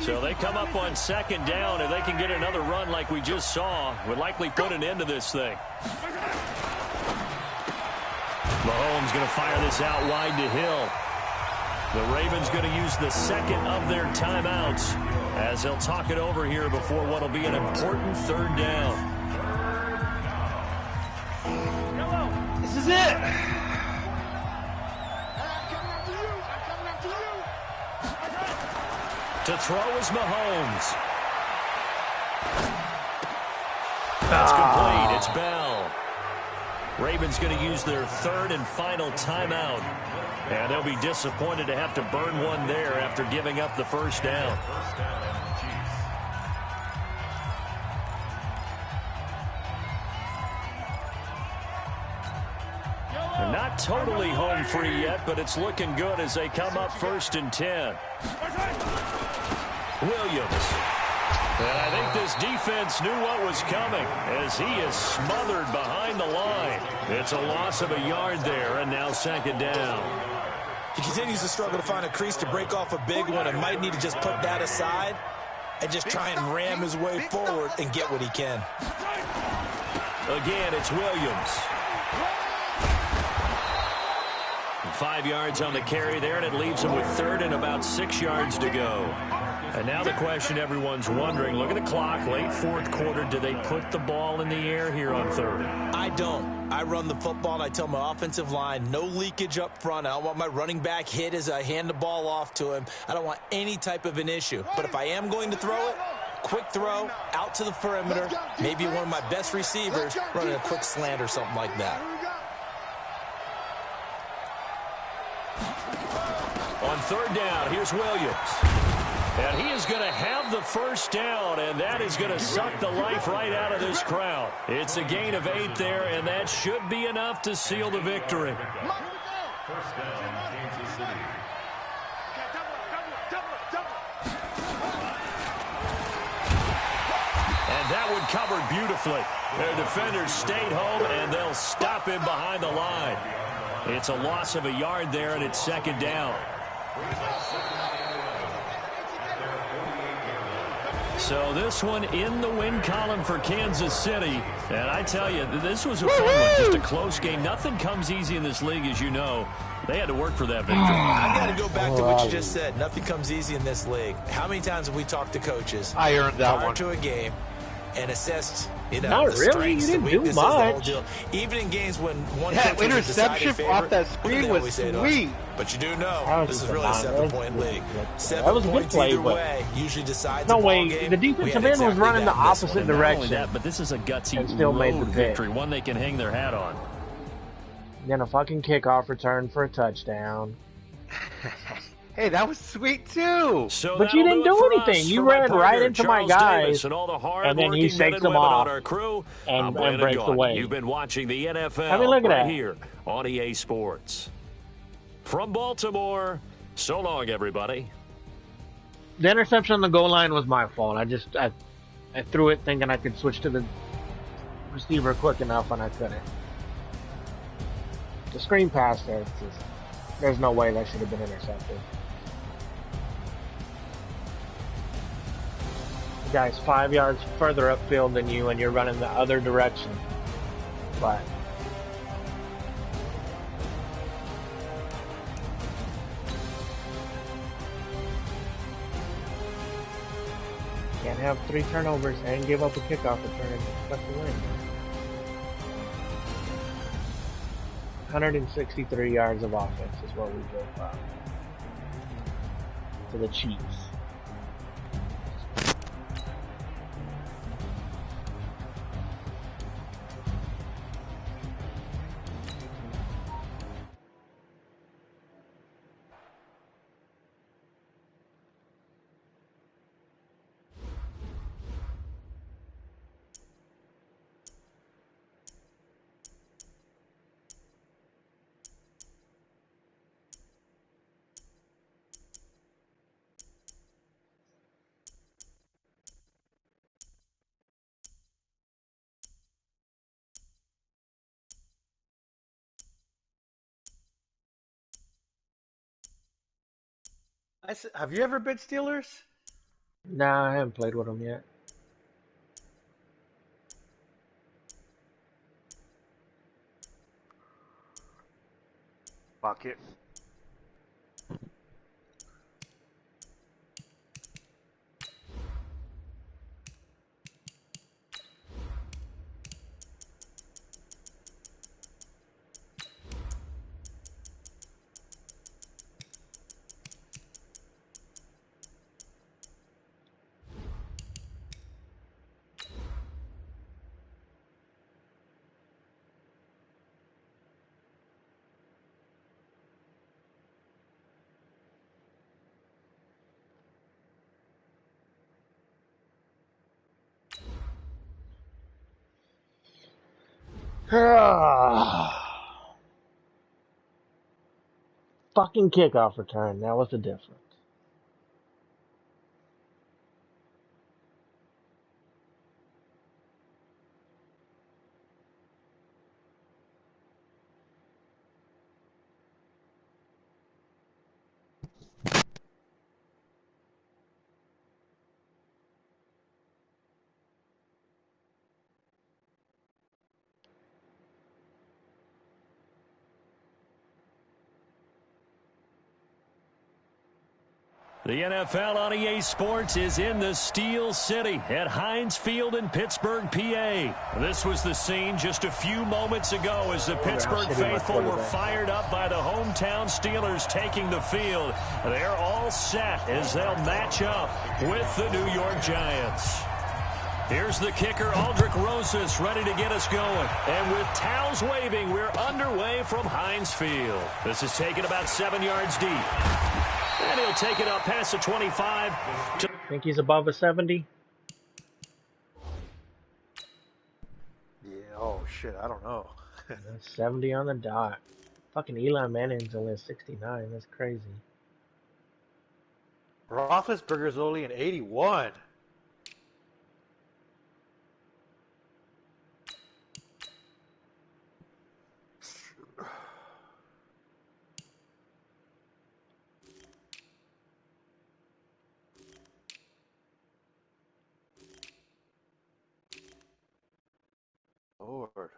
So they come up on second down. If they can get another run like we just saw, would likely put an end to this thing. Mahomes going to fire this out wide to Hill. The Ravens going to use the second of their timeouts as they'll talk it over here before what will be an important third down. This is it. To throw is Mahomes. That's complete. It's Bell. Ravens going to use their third and final timeout. And they'll be disappointed to have to burn one there after giving up the first down. They're not totally home free yet, but it's looking good as they come up 1st and 10. Williams. And I think this defense knew what was coming as he is smothered behind the line. It's a loss of a yard there, and now 2nd down. He continues to struggle to find a crease to break off a big one and might need to just put that aside and just try and ram his way forward and get what he can. Again, it's Williams. 5 yards on the carry there, and it leaves him with 3rd and about 6 yards to go. And now the question everyone's wondering, look at the clock, late 4th quarter, do they put the ball in the air here on 3rd? I don't. I run the football, and I tell my offensive line, no leakage up front. I don't want my running back hit as I hand the ball off to him. I don't want any type of an issue. But if I am going to throw it, quick throw, out to the perimeter, maybe one of my best receivers running a quick slant or something like that. On 3rd down, here's Williams. And he is going to have the first down, and that is going to suck the life right out of this crowd. It's a gain of 8 there, and that should be enough to seal the victory. First down, Kansas City. And that one covered beautifully. Their defenders stayed home, and they'll stop him behind the line. It's a loss of a yard there, and it's 2nd down. So this one in the win column for Kansas City. And I tell you, this was a fun one, just a close game. Nothing comes easy in this league, as you know. They had to work for that victory. I've got to go back to what you just said. Nothing comes easy in this league. How many times have we talked to coaches I earned that prior one. to a game and assessed, you know, Not the really. strengths, You didn't the do weaknesses, the whole much. deal. Even in games when one That coach was a deciding interception favorite, off that what do screen they was always say to us? sweet. But you do That know was this is just a really a non- 7-point league. that 7 was a good points play, either but- way usually decides No the ball way. game. The We defensive had end was exactly running the that in this opposite one. Not only direction. that, but this is a gutsy And still made the road pick. victory, one they can hang their hat on. Then a fucking kickoff return for a touchdown. Hey, that was sweet too. So But you that'll didn't do it do for anything. us. You For my ran right partner, into my Charles guys, Davis, and all the and then he hard-working men shakes and them women off on our crew. I'm and Brandon breaks Gaudin. away. You've been watching the NFL I mean, look at right that. here on EA Sports. From Baltimore, so long, everybody. The interception on the goal line was my fault. I threw it thinking I could switch to the receiver quick enough and I couldn't. The screen pass there, it's just, there's no way that should have been intercepted. The guy's 5 yards further upfield than you and you're running the other direction. But can't have 3 turnovers and give up a kickoff return and expect to win. 163 yards of offense is what we gave up to the Chiefs. Have you ever been Steelers? Nah, I haven't played with them yet. Fuck it. Fucking kickoff return. That was the difference. The NFL on EA Sports is in the Steel City at Heinz Field in Pittsburgh, PA. This was the scene just a few moments ago as the Pittsburgh faithful were fired up by the hometown Steelers taking the field. They're all set as they'll match up with the New York Giants. Here's the kicker, Aldrick Rosas, ready to get us going. And with towels waving, we're underway from Heinz Field. This is taken about 7 yards deep. And he'll take it up past the 25. Think he's above a 70? Yeah, oh shit, I don't know. 70 on the dot. Fucking Eli Manning's only a 69. That's crazy. Roethlisberger's only an 81. Lord.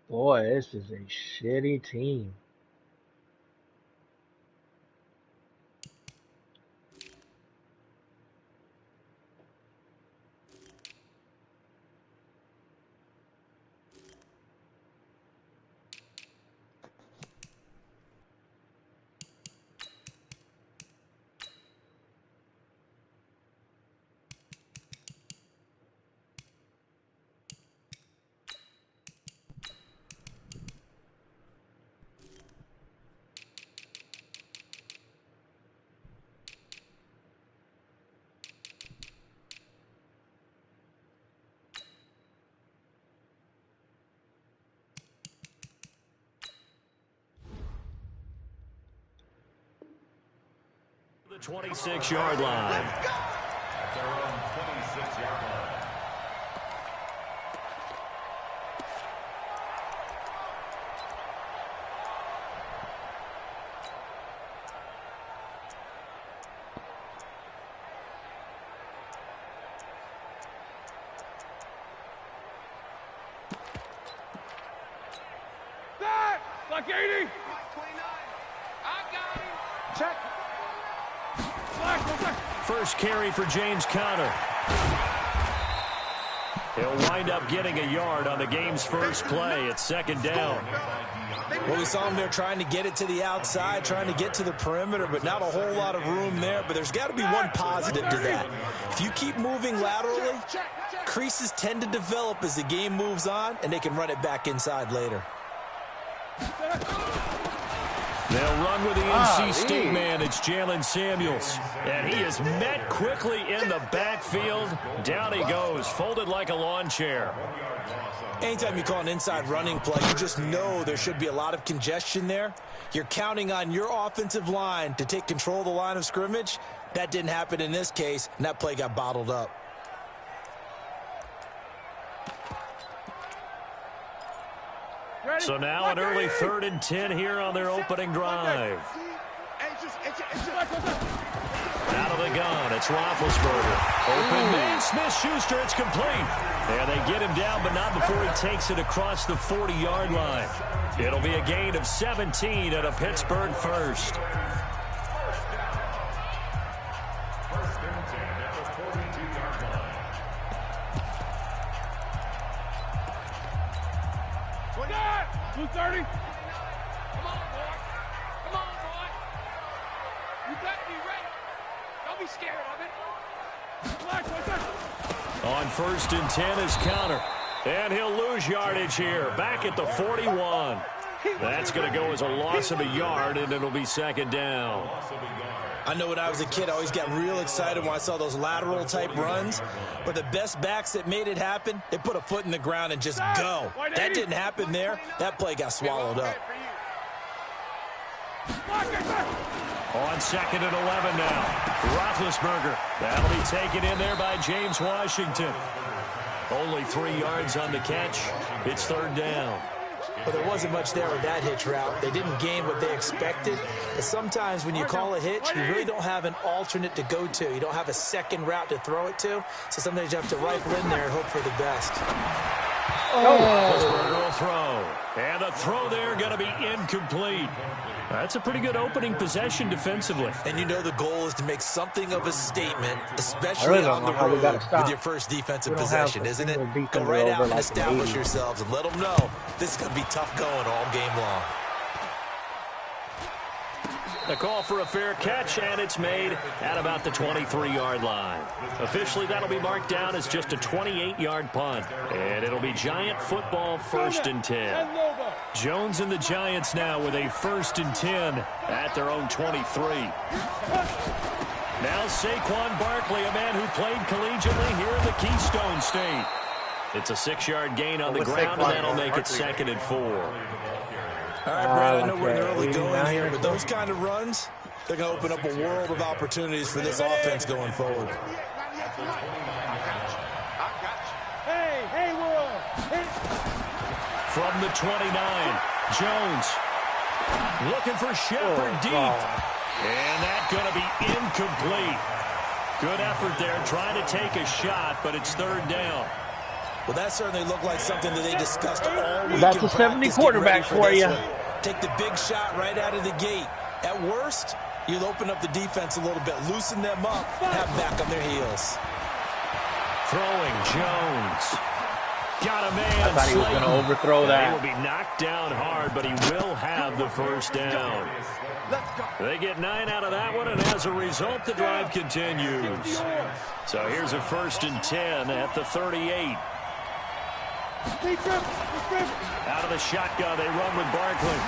Boy, this is a shitty team. the 26-yard line. At their own 26-yard line. Like 80. 29. I got him. Check. First carry for James Conner. He'll wind up getting a yard on the game's first play. It's second down. Well, we saw him there trying to get it to the outside, trying to get to the perimeter, but not a whole lot of room there. But there's got to be one positive to that. If you keep moving laterally, creases tend to develop as the game moves on, and they can run it back inside later. They'll run with the NC State man. It's Jalen Samuels. And he is met quickly in the backfield. Down he goes, folded like a lawn chair. Anytime you call an inside running play, you just know there should be a lot of congestion there. You're counting on your offensive line to take control of the line of scrimmage. That didn't happen in this case, and that play got bottled up. So now an early 3rd and 10 here on their opening drive. Out of the gun, it's Roethlisberger. Open man, Smith-Schuster, it's complete. And they get him down, but not before he takes it across the 40-yard line. It'll be a gain of 17 and a Pittsburgh first. First and 10 at the 42-yard line. 230. Come on, boy. Come on, boy. You got to be ready. Don't be scared of it. On 1st and 10 is Conner. And he'll lose yardage here. Back at the 41. That's going to go as a loss of a yard, and it'll be second down. I know when I was a kid, I always got real excited when I saw those lateral-type runs. But the best backs that made it happen, they put a foot in the ground and just go. That didn't happen there. That play got swallowed up. On 2nd and 11 now. Roethlisberger. That'll be taken in there by James Washington. Only 3 yards on the catch. It's 3rd down. But there wasn't much there with that hitch route. They didn't gain what they expected. And sometimes when you call a hitch, you really don't have an alternate to go to. You don't have a second route to throw it to. So sometimes you have to rifle in there and hope for the best. Roethlisberger will throw. And the throw there going to be incomplete. That's a pretty good opening possession defensively. And you know the goal is to make something of a statement, especially on the road with your first defensive possession, isn't it? Go right out and establish yourselves and let them know this is going to be tough going all game long. The call for a fair catch, and it's made at about the 23-yard line. Officially, that'll be marked down as just a 28-yard punt. And it'll be Giant football 1st and 10. Jones and the Giants now with a 1st and 10 at their own 23. Now Saquon Barkley, a man who played collegiately here in the Keystone State. It's a 6-yard gain on the ground, and that'll make it 2nd and 4. All right, Brad, I know we're in early going here, but those kind of runs, they're going to open up a world of opportunities for this offense going forward. Hey, world. From the 29, Jones looking for Shepard deep. And that's going to be incomplete. Good effort there, trying to take a shot, but it's 3rd down. Well, that certainly looked like something that they discussed all week. That's a 70 quarterback for you. Take the big shot right out of the gate. At worst, you'll open up the defense a little bit, loosen them up, and have them back on their heels. Throwing Jones. Got a man. I thought he was going to overthrow that. He will be knocked down hard, but he will have the 1st down. They get 9 out of that one, and as a result, the drive continues. So here's a 1st and 10 at the 38. Out of the shotgun, they run with Barkley.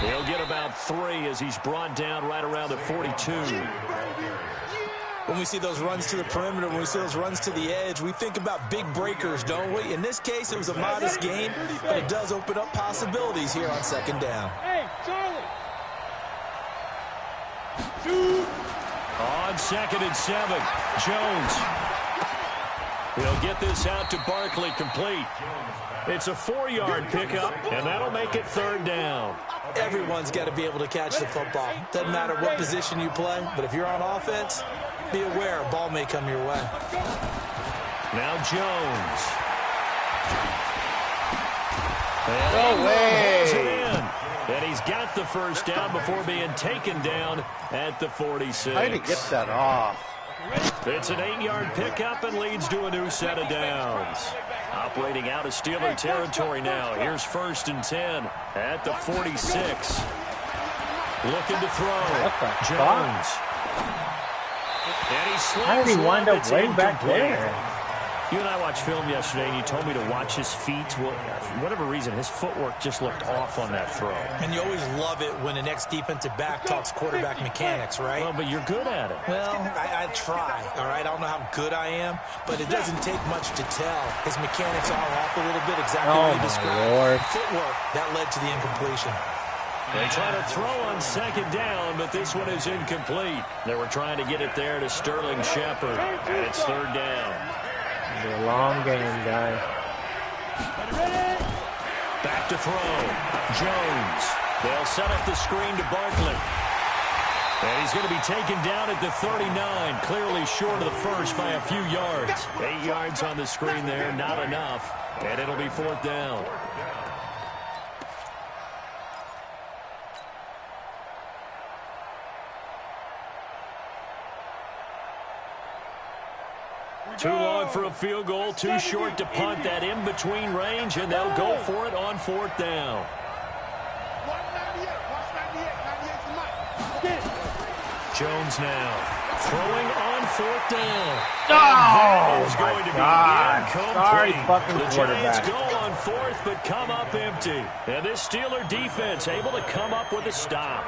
He'll get about 3 as he's brought down right around the 42. When we see those runs to the perimeter, when we see those runs to the edge, we think about big breakers, don't we? In this case, it was a modest gain, but it does open up possibilities here on 2nd down. Hey, Charlie. On 2nd and 7, Jones. He'll get this out to Barkley, complete. It's a 4-yard pickup, and that'll make it 3rd down. Everyone's got to be able to catch the football. Doesn't matter what position you play, but if you're on offense, be aware a ball may come your way. Now Jones. No way. And he's got the first down before being taken down at the 46. How did he get that off? It's an 8-yard pickup and leads to a new set of downs. Operating out of Steeler territory now. Here's 1st and 10 at the 46. Looking to throw. Jones. And he slams. How did he wind up way back there? You and I watched film yesterday, and you told me to watch his feet. Well, for whatever reason, his footwork just looked off on that throw. And you always love it when an ex-defensive back talks quarterback mechanics, right? Well, but you're good at it. Well, I try, all right? I don't know how good I am, but it doesn't take much to tell. His mechanics are off a little bit, exactly what you described. Lord. Footwork, that led to the incompletion. They try to throw on 2nd down, but this one is incomplete. They were trying to get it there to Sterling Shepard, and it's 3rd down. It'll be a long game, guys. Back to throw. Jones. They'll set up the screen to Barkley. And he's going to be taken down at the 39, clearly short of the first by a few yards. 8 yards on the screen there, not enough. And it'll be 4th down. Too long for a field goal, too short to punt that in-between range, and they'll go for it on 4th down. Jones now throwing on 4th down. Oh, is going to be incomplete. Sorry, fucking the Giants quarterback. go on 4th, but come up empty. And this Steeler defense able to come up with a stop.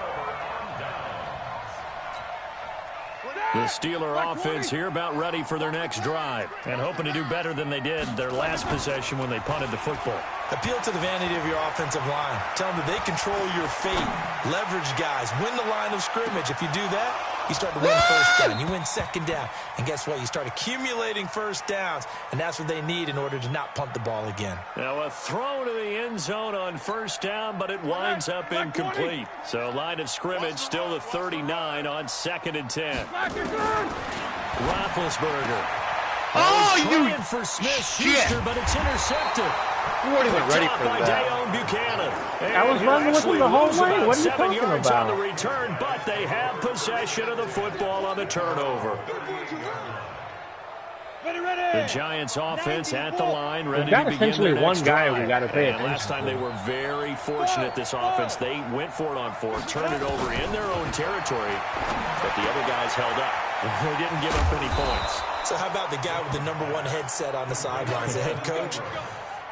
The Steeler offense here about ready for their next drive and hoping to do better than they did their last possession when they punted the football. Appeal to the vanity of your offensive line. Tell them that they control your fate. Leverage guys. Win the line of scrimmage. If you do that, you start to win 1st down. You win 2nd down. And guess what? You start accumulating 1st downs. And that's what they need in order to not punt the ball again. Now a throw to the end zone on 1st down, but it winds up incomplete. So line of scrimmage still the 39 on 2nd and 10. Roethlisberger. Oh, you for Smith-Schuster, but it's intercepted. You weren't even ready for by that. Deion Buchanan. I was running with him the whole way. What are you 7 talking yards about? on the return, but they have possession of the football on the turnover. The Giants offense at the line, ready to begin essentially their one next guy drive. we got to pay And last time they were very fortunate, this offense. They went for it on 4th, turned it over in their own territory, but the other guys held up. They didn't give up any points. So how about the guy with the #1 headset on the sidelines, the head coach?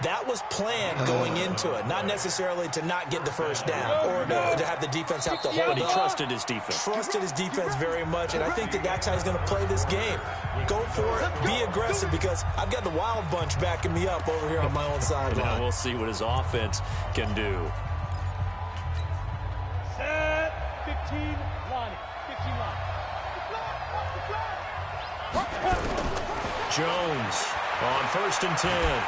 That was planned going into it, not necessarily to not get the 1st down or to have the defense have to hold But he up. trusted his defense. Trusted his defense very much, and I think that that's how he's going to play this game. Go for it, be aggressive, because I've got the Wild Bunch backing me up over here on my own Now sideline. we'll see what his offense can do. Set 15 line. 15 line. Jones on 1st and 10.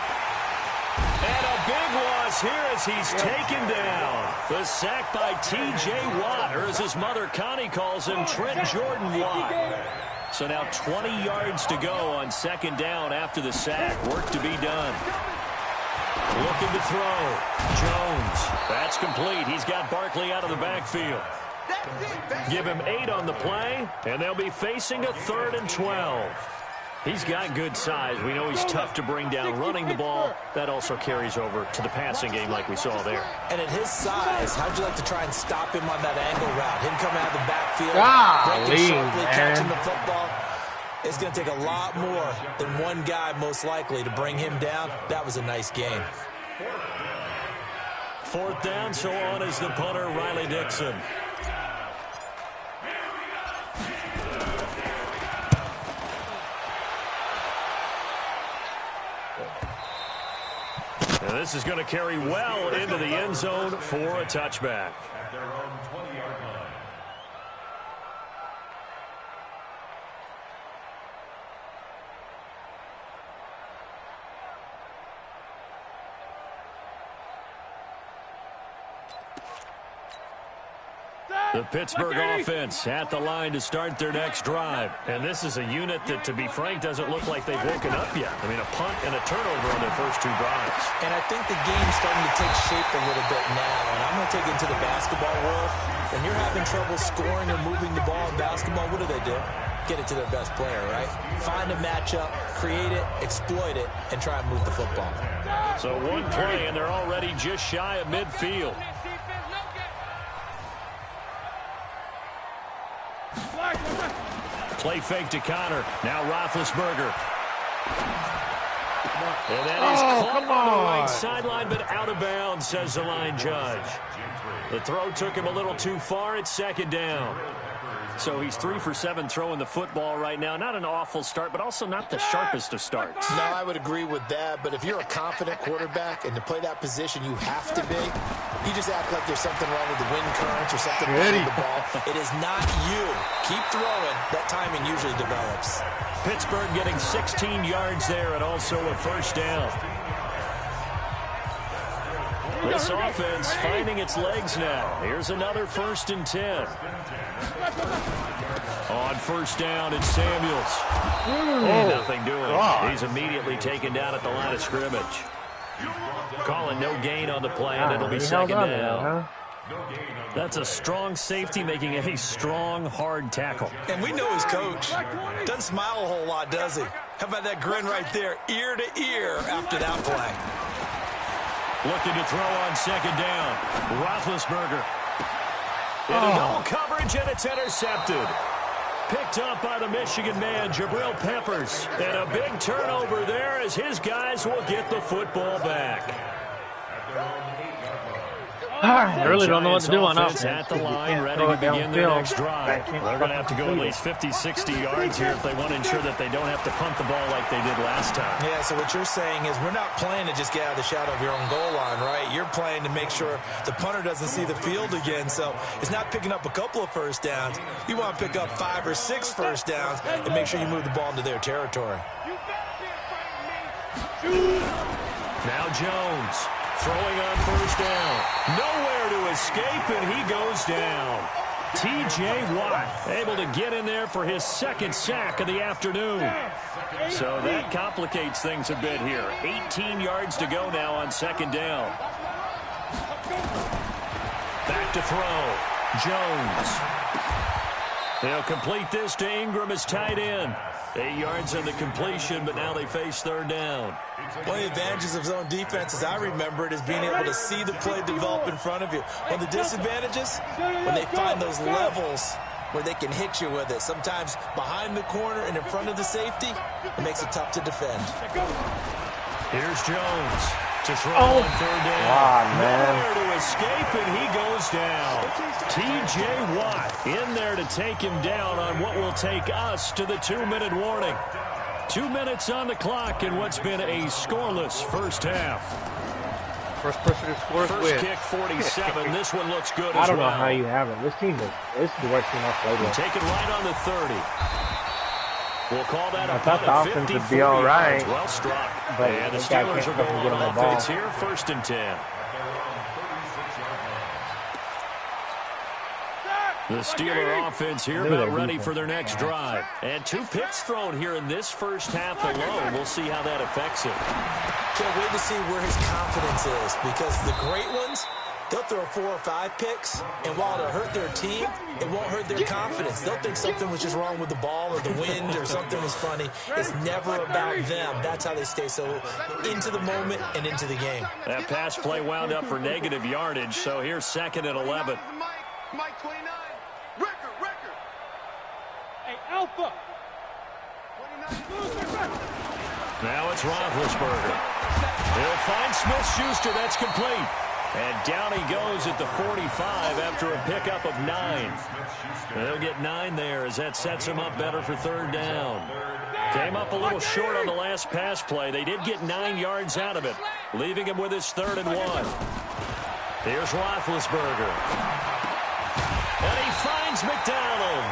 And a big loss here as he's taken down. The sack by T.J. Watt, or as his mother Connie calls him, Trent Jordan Watt. So now 20 yards to go on 2nd down after the sack. Work to be done. Looking to throw. Jones. That's complete. He's got Barkley out of the backfield. Give him 8 on the play, and they'll be facing a 3rd and 12. He's got good size. We know he's tough to bring down running the ball. That also carries over to the passing game like we saw there. And at his size, how'd you like to try and stop him on that angle route? Him coming out of the backfield, breaking sharply, catching the football. It's going to take a lot more than one guy, most likely, to bring him down. That was a nice game. 4th down, so on is the punter, Riley Dixon. And this is going to carry well into the end zone for a touchback. The Pittsburgh offense at the line to start their next drive. And this is a unit that, to be frank, doesn't look like they've woken up yet. I mean, a punt and a turnover on their first 2 drives. And I think the game's starting to take shape a little bit now. And I'm going to take it into the basketball world. When you're having trouble scoring or moving the ball in basketball, what do? Get it to their best player, right? Find a matchup, create it, exploit it, and try and move the football. So one play, and they're already just shy of midfield. Play fake to Connor. Now Roethlisberger. And that is caught on the right sideline, but out of bounds, says the line judge. The throw took him a little too far. It's second down. So he's 3 for 7 throwing the football right now. Not an awful start, but also not the sharpest of starts. No, I would agree with that. But if you're a confident quarterback and to play that position, you have to be. You just act like there's something wrong with the wind currents or something wrong with the ball. It is not you. Keep throwing. That timing usually develops. Pittsburgh getting 16 yards there and also a first down. This offense finding its legs now. Here's another 1st and 10. On first down, it's Samuels. Nothing doing. He's immediately taken down at the line of scrimmage. Calling no gain on the play, and it'll be second down. That's a strong safety making a strong, hard tackle. And we know his coach. Doesn't smile a whole lot, does he? How about that grin right there, ear to ear after that play? Looking to throw on second down. Roethlisberger. Into double coverage, and it's intercepted. Picked up by the Michigan man, Jabril Peppers. And a big turnover there as his guys will get the football back. I really don't know what to do on offense. At the line, ready to begin their next drive. They're going to have to go at least 50, 60 yards here if they want to ensure that they don't have to punt the ball like they did last time. Yeah, so what you're saying is we're not playing to just get out of the shadow of your own goal line, right? You're playing to make sure the punter doesn't see the field again. So it's not picking up a couple of first downs. You want to pick up 5 or 6 first downs and make sure you move the ball into their territory. Now Jones. Throwing on first down. Nowhere to escape, and he goes down. T.J. Watt able to get in there for his 2nd sack of the afternoon. So that complicates things a bit here. 18 yards to go now on second down. Back to throw. Jones. They'll complete this to Ingram as tight end. 8 yards on the completion, but now they face third down. One of the advantages of zone defense, as I remember it, is being able to see the play develop in front of you. One of the disadvantages, when they find those levels where they can hit you with it, sometimes behind the corner and in front of the safety, it makes it tough to defend. Here's Jones to throw on third down. Nowhere to escape, and he goes down. T.J. Watt in there to take him down on what will take us to the 2-minute warning. 2 minutes on the clock in what's been a scoreless first half. First person who scores First wins. kick, 47. This one looks good as well. I don't know how you have it. This is the worst team I've played with. Take it right on the 30. We'll call that I thought the offense would be all right. Well struck. But and the this guy Steelers can't are fucking going get on on the ball. offense here, 1st and 10. The Steeler offense here about ready for their next drive. And 2 picks thrown here in this first half alone. We'll see how that affects it. Can't wait to see where his confidence is, because the great ones, they'll throw 4 or 5 picks, and while it'll hurt their team, it won't hurt their confidence. They'll think something was just wrong with the ball or the wind or something was funny. It's never about them. That's how they stay so into the moment and into the game. That pass play wound up for negative yardage, so here's 2nd and 11. Mike 29. Record. Hey, Alpha. 29. Now it's Roethlisberger. He'll find Smith-Schuster. That's complete. And down he goes at the 45 after a pickup of 9. They'll get 9 there as that sets him up better for third down. Came up a little short on the last pass play. They did get 9 yards out of it, leaving him with his 3rd and 1. Here's Roethlisberger. And he finds McDonald.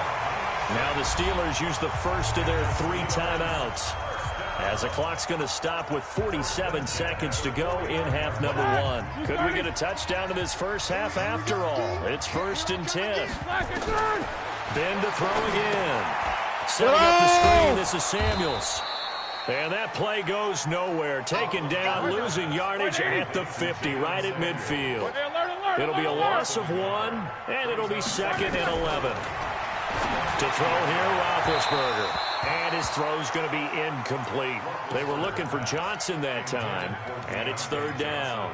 Now the Steelers use the first of their 3 timeouts. As the clock's going to stop with 47 seconds to go in half number 1. Could we get a touchdown in this first half after all? It's 1st and 10. Ben to throw again. Setting up the screen, this is Samuels. And that play goes nowhere. Taken down, losing yardage at the 50, right at midfield. It'll be a loss of 1, and it'll be 2nd and 11. To throw here, Roethlisberger. And his throw's going to be incomplete. They were looking for Johnson that time, and it's 3rd down.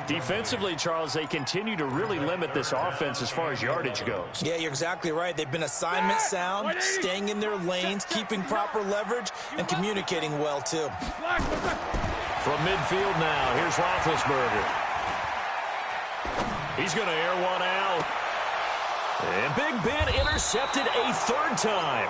Defensively, Charles, they continue to really limit this offense as far as yardage goes. Yeah, you're exactly right. They've been assignment sound, staying in their lanes, keeping proper leverage, and communicating well, too. From midfield now, here's Roethlisberger. He's going to air one out. And Big Ben intercepted a 3rd time.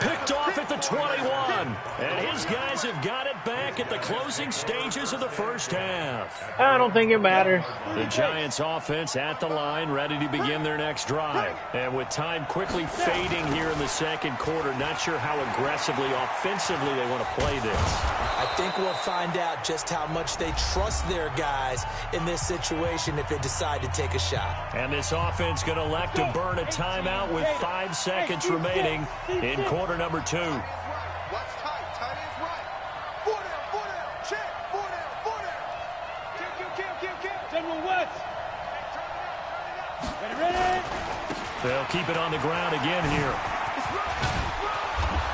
Picked off at the 21. And his guys have got it back at the closing stages of the first half. I don't think it matters. The Giants offense at the line, ready to begin their next drive. And with time quickly fading here in the second quarter, not sure how aggressively, offensively they want to play this. I think we'll find out just how much they trust their guys in this situation if they decide to take a shot. And this offense going to elect to burn a timeout with 5 seconds remaining in quarter number 2. Watch tight. Tight ends right. 4 down. Check. 4 down. Kill. General West. Ready. They'll keep it on the ground again here.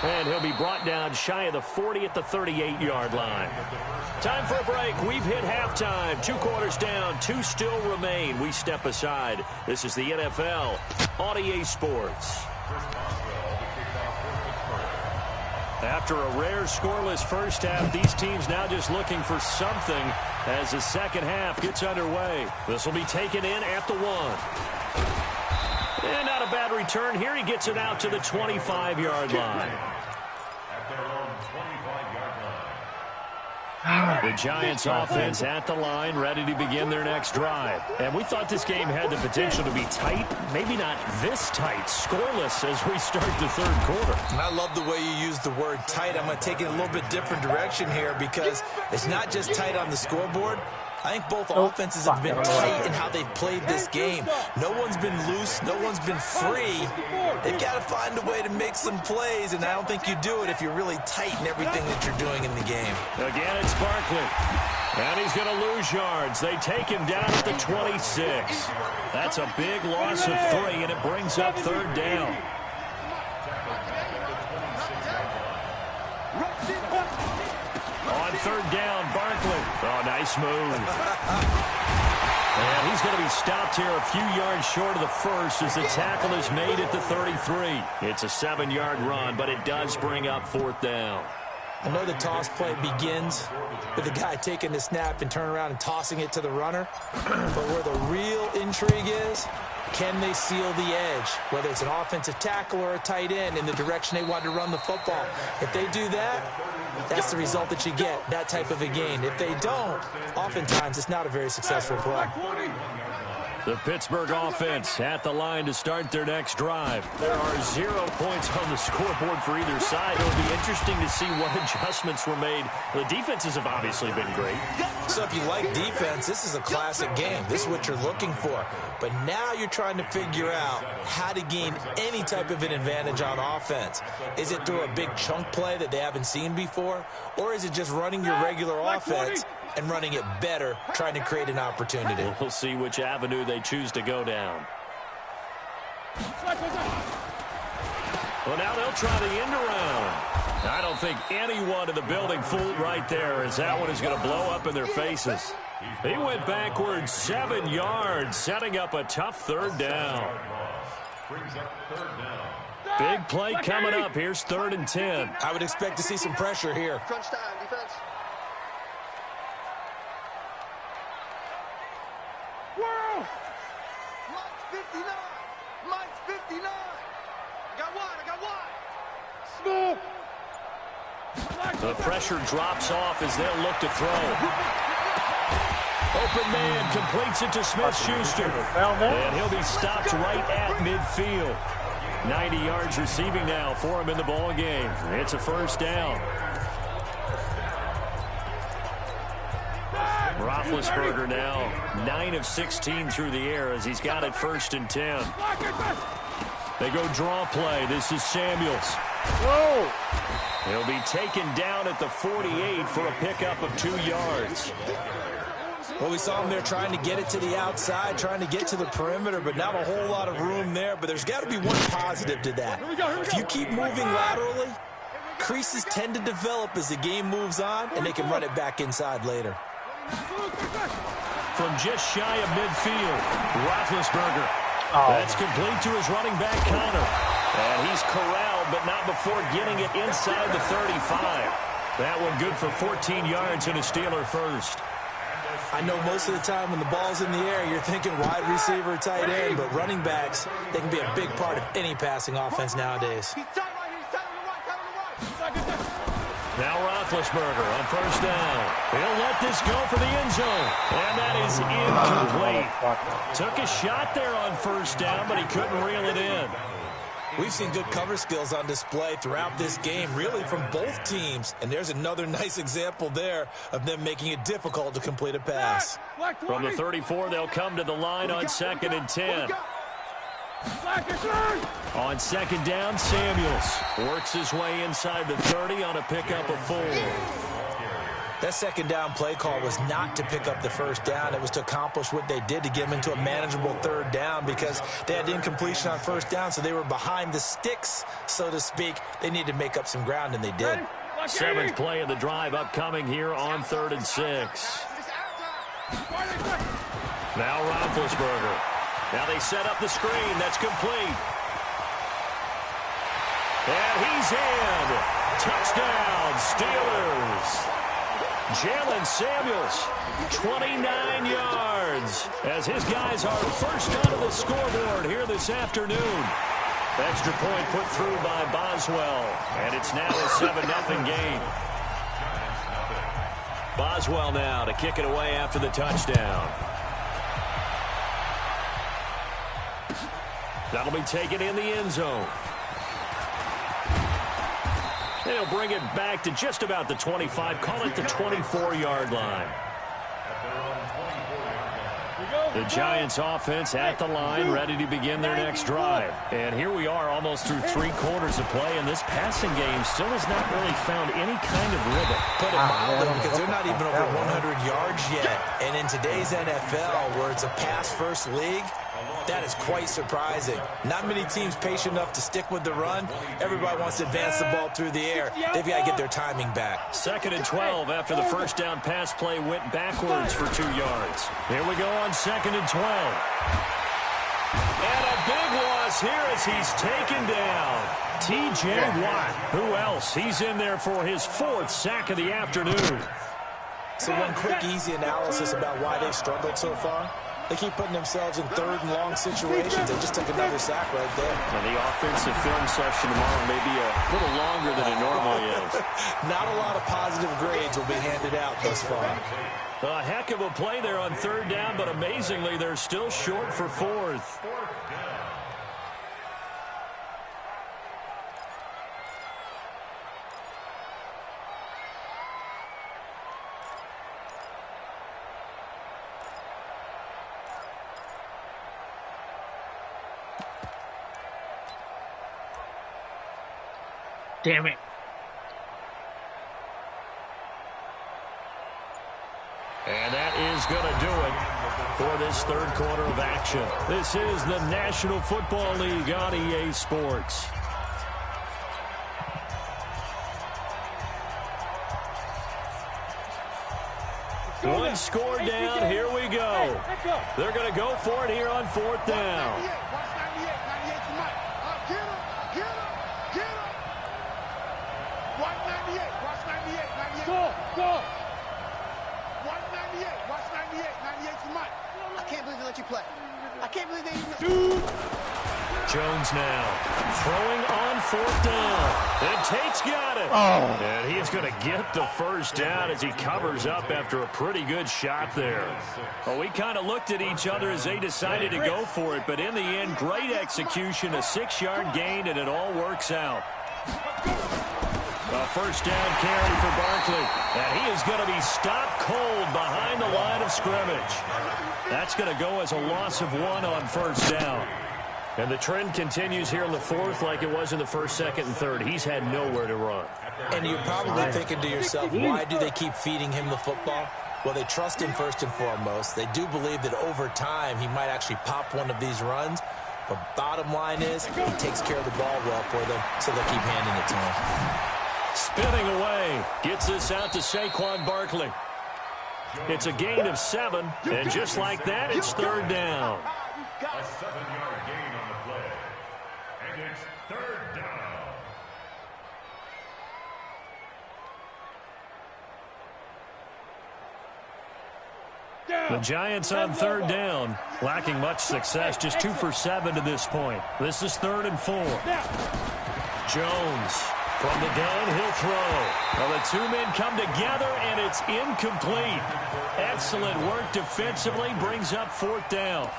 And he'll be brought down shy of the 40 at the 38-yard line. Time for a break. We've hit halftime. 2 quarters down. 2 still remain. We step aside. This is the NFL on EA Sports. After a rare scoreless first half, these teams now just looking for something as the second half gets underway. This will be taken in at the 1. And not a bad return here. He gets it out to the 25-yard line. The Giants offense at the line, ready to begin their next drive. And we thought this game had the potential to be tight, maybe not this tight, scoreless as we start the third quarter. And I love the way you use the word tight. I'm going to take it a little bit different direction here because it's not just tight on the scoreboard. I think both offenses have been tight in how they've played this game. No one's been loose. No one's been free. They've got to find a way to make some plays, and I don't think you do it if you're really tight in everything that you're doing in the game. Again, it's Barkley. And he's going to lose yards. They take him down at the 26. That's a big loss of 3, and it brings up 3rd down. On 3rd down, Barkley. Oh, nice move. And he's going to be stopped here a few yards short of the first as the tackle is made at the 33. It's a 7-yard run, but it does bring up 4th down. I know the toss play begins with the guy taking the snap and turning around and tossing it to the runner. But where the real intrigue is, can they seal the edge, whether it's an offensive tackle or a tight end in the direction they want to run the football? If they do that, that's the result that you get, that type of a gain. If they don't, oftentimes it's not a very successful play. The Pittsburgh offense at the line to start their next drive. There are 0 points on the scoreboard for either side. It'll be interesting to see what adjustments were made. The defenses have obviously been great. So if you like defense, this is a classic game. This is what you're looking for. But now you're trying to figure out how to gain any type of an advantage on offense. Is it through a big chunk play that they haven't seen before? Or is it just running your regular offense and running it better, trying to create an opportunity? We'll see which avenue they choose to go down. Well, now they'll try the end around. I don't think anyone in the building fooled right there, as that one is going to blow up in their faces. He went backwards 7 yards, setting up a tough 3rd down. Big play coming up. Here's 3rd and 10. I would expect to see some pressure here. Crunch time, defense. Whoa! Mike's 59. Mike's 59. I got wide. Smoke. The pressure drops off as they'll look to throw. Open man completes it to Smith-Schuster. And he'll be stopped right at midfield. 90 yards receiving now for him in the ball game. It's a 1st down. Roethlisberger now 9 of 16 through the air as he's got it 1st and 10. They go draw play. This is Samuels. Whoa! He'll be taken down at the 48 for a pickup of 2 yards. Well, we saw him there trying to get it to the outside, trying to get to the perimeter, but not a whole lot of room there. But there's got to be one positive to that. If you keep moving laterally, creases tend to develop as the game moves on, and they can run it back inside later. From just shy of midfield, Roethlisberger. That's complete to his running back, Connor. And he's corralled, but not before getting it inside the 35. That one good for 14 yards and a Steeler first. I know most of the time when the ball's in the air, you're thinking wide receiver, tight end, but running backs, they can be a big part of any passing offense nowadays. Now Roethlisberger on 1st down. He'll let this go for the end zone. And that is incomplete. Took a shot there on 1st down, but he couldn't reel it in. We've seen good cover skills on display throughout this game, really from both teams. And there's another nice example there of them making it difficult to complete a pass. From the 34, they'll come to the line on 2nd and 10. On 2nd down, Samuels works his way inside the 30 on a pickup of 4. That 2nd down play call was not to pick up the 1st down. It was to accomplish what they did to get them into a manageable 3rd down because they had incompletion on 1st down, so they were behind the sticks, so to speak. They needed to make up some ground, and they did. 7th play of the drive upcoming here on 3rd and 6. Now Roethlisberger. Now they set up the screen. That's complete. And he's in. Touchdown, Steelers. Jalen Samuels, 29 yards, as his guys are first onto the scoreboard here this afternoon. Extra point put through by Boswell, and it's now a 7-0 game. Boswell now to kick it away after the touchdown. That'll be taken in the end zone. They'll bring it back to just about the 25, call it the 24-yard line. The Giants offense at the line, ready to begin their next drive. And here we are almost through 3 quarters of play, and this passing game still has not really found any kind of rhythm. Put it mildly, because they're not even over 100 yards yet. And in today's NFL, where it's a pass-first league, that is quite surprising. Not many teams patient enough to stick with the run. Everybody wants to advance the ball through the air. They've got to get their timing back. 2nd and 12 after the 1st down pass play went backwards for 2 yards. Here we go on 2nd and 12. And a big loss here as he's taken down. T.J. Watt. Who else? He's in there for his 4th sack of the afternoon. So one quick, easy analysis about why they've struggled so far. They keep putting themselves in 3rd and long situations. They just took another sack right there. And the offensive film session tomorrow may be a little longer than it normally is. Not a lot of positive grades will be handed out thus far. A heck of a play there on 3rd down, but amazingly, they're still short for 4th. Damn it. And that is going to do it for this 3rd quarter of action. This is the National Football League on EA Sports. One score down. Here we go. They're going to go for it here on 4th down. I can't believe they even... Jones now throwing on 4th down. And Tate's got it. Oh. And he's going to get the 1st down as he covers up after a pretty good shot there. Well, we kind of looked at each other as they decided to go for it, but in the end, great execution, a 6-yard gain, and it all works out. A first down carry for Barkley. And he is going to be stopped cold behind the line of scrimmage. That's going to go as a loss of 1 on first down. And the trend continues here in the fourth like it was in the first, second, and third. He's had nowhere to run. And you're probably thinking to yourself, why do they keep feeding him the football? Well, they trust him first and foremost. They do believe that over time he might actually pop one of these runs. But bottom line is he takes care of the ball well for them, so they'll keep handing it to him. Spinning away. Gets this out to Saquon Barkley. It's a gain of 7, and just like that, it's third down. A 7-yard gain on the play. And it's third down. The Giants on third down, lacking much success, just 2 for 7 to this point. This is 3rd and 4. Jones from the downhill throw. Well, the two men come together, and it's incomplete. Excellent work defensively, brings up 4th down.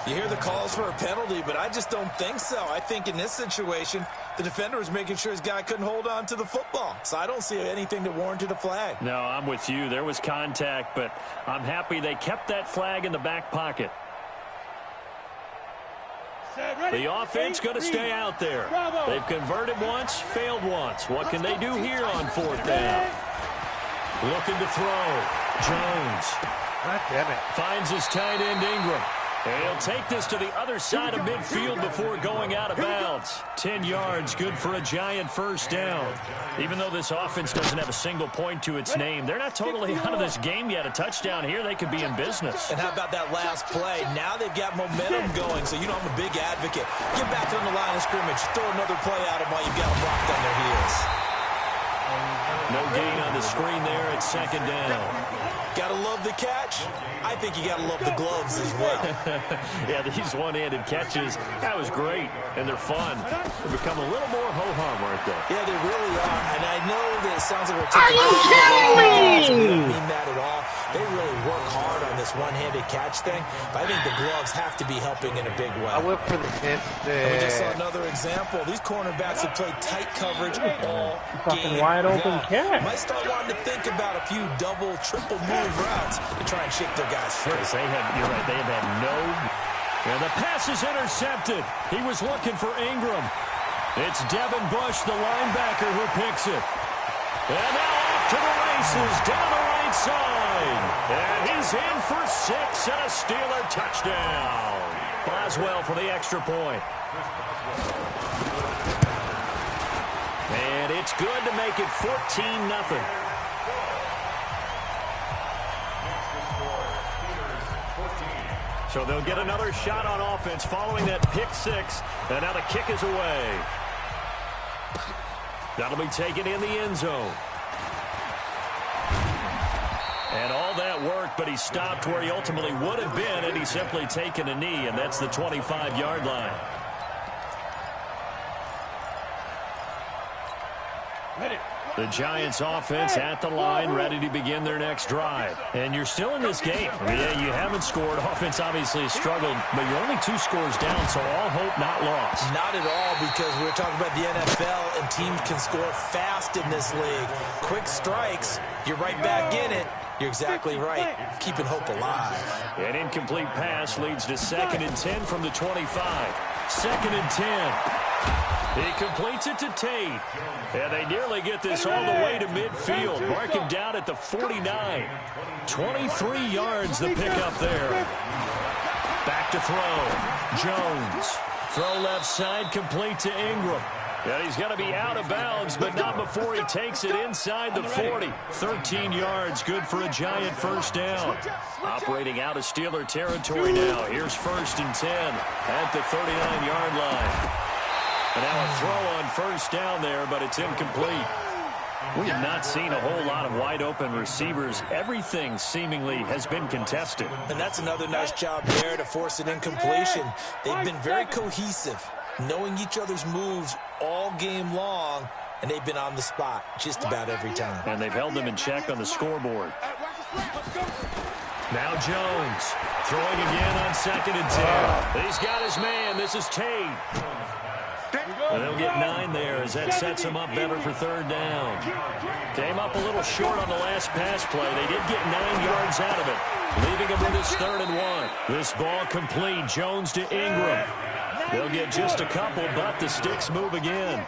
You hear the calls for a penalty, but I just don't think so. I think in this situation, the defender was making sure his guy couldn't hold on to the football. So I don't see anything that warranted a flag. No, I'm with you. There was contact, but I'm happy they kept that flag in the back pocket. The offense going to stay out there. They've converted once, failed once. What can they do here on 4th down? Looking to throw. Jones. God damn it. Finds his tight end Ingram. And he'll take this to the other side of midfield before going out of bounds. 10 yards, good for a Giant first down. Even though this offense doesn't have a single point to its name, they're not totally out of this game yet. A touchdown here, they could be in business. And how about that last play? Now they've got momentum going, so you know I'm a big advocate. Get back on the line of scrimmage. Throw another play at them while you've got them locked on their heels. No gain on the screen there at 2nd down. Gotta love the catch. I think you gotta love the gloves as well. Yeah, these one-handed catches, that was great, and they're fun. They become a little more ho-hum, aren't they? Yeah, they really are. And I know that it sounds like we're Are you kidding me? We don't mean that at all. They really work hard on this one-handed catch thing, but I think the gloves have to be helping in a big way. I went for the fifth. And we just saw another example. These cornerbacks have played tight coverage all Fucking game wide open long. catch. Might start wanting to think about a few double, triple move routes to try and shake their guys free. Yes, you're right, they have had no... And the pass is intercepted. He was looking for Ingram. It's Devin Bush, the linebacker, who picks it. And now off to the races, down the right side. And he's in for 6 and a Steeler touchdown. Boswell for the extra point. And it's good to make it 14-0. So they'll get another shot on offense following that pick 6. And now the kick is away. That'll be taken in the end zone. And all that worked, but he stopped where he ultimately would have been had he simply taken a knee, and that's the 25-yard line. The Giants offense at the line, ready to begin their next drive. And you're still in this game. Yeah, you haven't scored. Offense obviously has struggled, but you're only 2 scores down, so all hope not lost. Not at all, because we're talking about the NFL, and teams can score fast in this league. Quick strikes, you're right back in it. You're exactly right. Keeping hope alive. An incomplete pass leads to 2nd and 10 from the 25. 2nd and 10. He completes it to Tate. And they nearly get this all the way to midfield. Mark him down at the 49. 23 yards the pickup there. Back to throw. Jones. Throw left side, complete to Ingram. And he's going to be out of bounds, but not before he takes it inside the 40. 13 yards, good for a Giant first down. Operating out of Steeler territory now. Here's 1st and 10 at the 39-yard line. And now a throw on first down there, but it's incomplete. We have not seen a whole lot of wide-open receivers. Everything seemingly has been contested. And that's another nice job there to force an incompletion. They've been very cohesive, knowing each other's moves all game long, and they've been on the spot just about every time. And they've held them in check on the scoreboard. Now Jones throwing again on 2nd and 10. He's got his man. This is Tate. And they'll get 9 there as that sets them up better for third down. Came up a little short on the last pass play. They did get 9 yards out of it, leaving them with this 3rd and 1. This ball complete. Jones to Ingram. They'll get just a couple, but the sticks move again.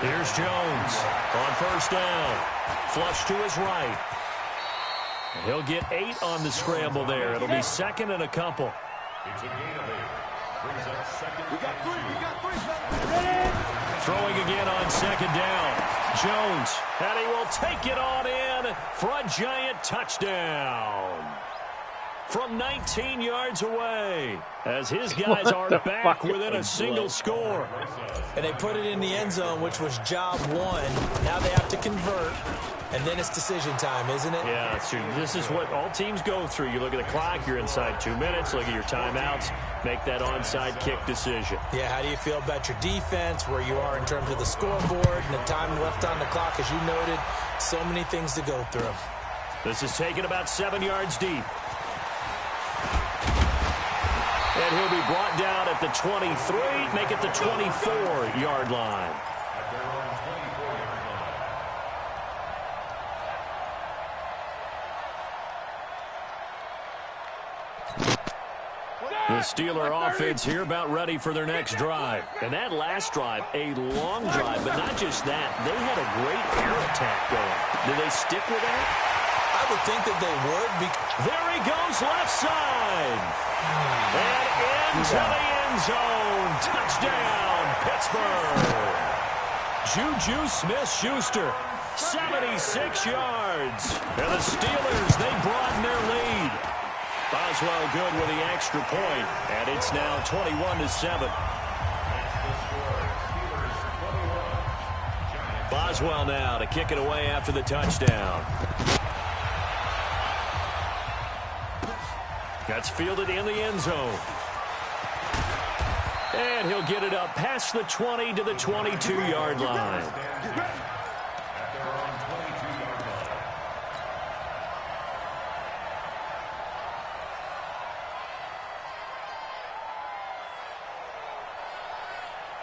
Here's Jones on first down. Flush to his right. He'll get 8 on the scramble there. It'll be 2nd and a couple. It's a gain of 8. Brings up 2nd. We got 3. Throwing again on 2nd down. Jones, and he will take it on in for a giant touchdown. From 19 yards away, as his guys are back within a single score. And they put it in the end zone, which was job 1. Now they have to convert, and then it's decision time, isn't it? Yeah, that's true. This is what all teams go through. You look at the clock, you're inside 2 minutes, look at your timeouts, make that onside kick decision. Yeah, how do you feel about your defense, where you are in terms of the scoreboard, and the time left on the clock, as you noted, so many things to go through. This is taken about 7 yards deep. And he'll be brought down at the 23, make it the 24-yard line. The Steeler offense here about ready for their next drive. And that last drive, a long drive, but not just that. They had a great air attack going. Do they stick with that? I would think that they would. There he goes, left side. And into the end zone. Touchdown, Pittsburgh. Juju Smith-Schuster, 76 yards. And the Steelers, they broaden their lead. Boswell good with the extra point, and it's now 21-7. Boswell now to kick it away after the touchdown. That's fielded in the end zone. And he'll get it up past the 20 to the 22-yard line.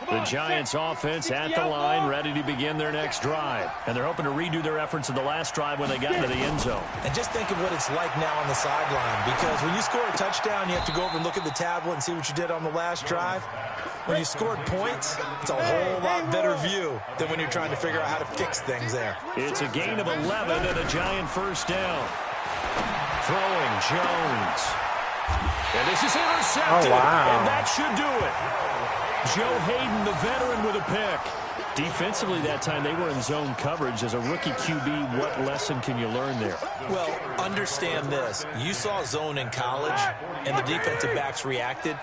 The Giants offense at the line, ready to begin their next drive. And they're hoping to redo their efforts of the last drive when they got into the end zone. And just think of what it's like now on the sideline, because when you score a touchdown, you have to go over and look at the tablet and see what you did on the last drive. When you scored points, it's a whole lot better view than when you're trying to figure out how to fix things there. It's a gain of 11 and a Giant first down. Throwing Jones. And this is intercepted. Oh, wow. And that should do it. Joe Hayden, the veteran, with a pick. Defensively that time, they were in zone coverage. As a rookie QB, what lesson can you learn there? Well, understand this. You saw zone in college, and the defensive backs reacted,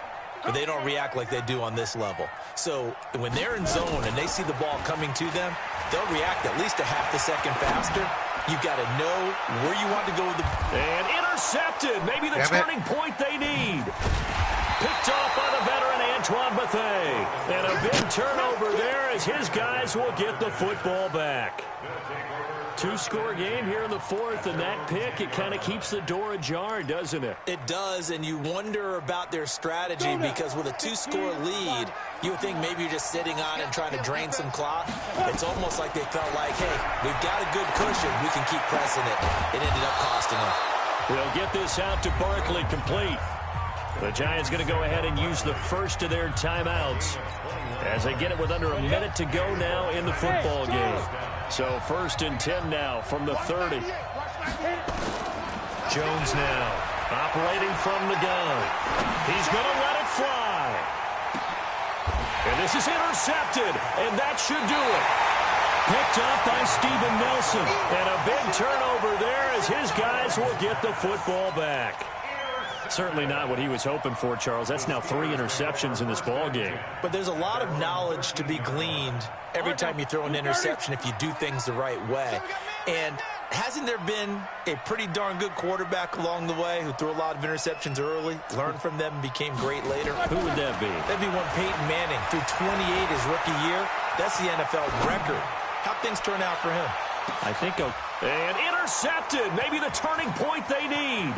but they don't react like they do on this level. So when they're in zone and they see the ball coming to them, they'll react at least a half a second faster. You've got to know where you want to go with the... And intercepted. Maybe the turning point they need. Picked off by the veteran Antoine Bethea. And a big turnover there as his guys will get the football back. 2-score game here in the fourth, and that pick, it kind of keeps the door ajar, doesn't it? It does, and you wonder about their strategy, because with a 2-score lead, you would think maybe you're just sitting on and trying to drain some clock. It's almost like they felt like, hey, we've got a good cushion. We can keep pressing it. It ended up costing them. They'll get this out to Barkley complete. The Giants going to go ahead and use the first of their timeouts as they get it with under a minute to go now in the football game. So 1st and 10 now from the 30. Jones now operating from the gun. He's going to let it fly. And this is intercepted, and that should do it. Picked up by Steven Nelson. And a big turnover there as his guys will get the football back. Certainly not what he was hoping for, Charles. That's now 3 interceptions in this ball game. But there's a lot of knowledge to be gleaned every time you throw an interception if you do things the right way. And hasn't there been a pretty darn good quarterback along the way who threw a lot of interceptions early, learned from them, and became great later? Who would that be? That'd be one Peyton Manning. Threw 28 his rookie year. That's the NFL record. How'd things turn out for him? I think and intercepted. Maybe the turning point they need.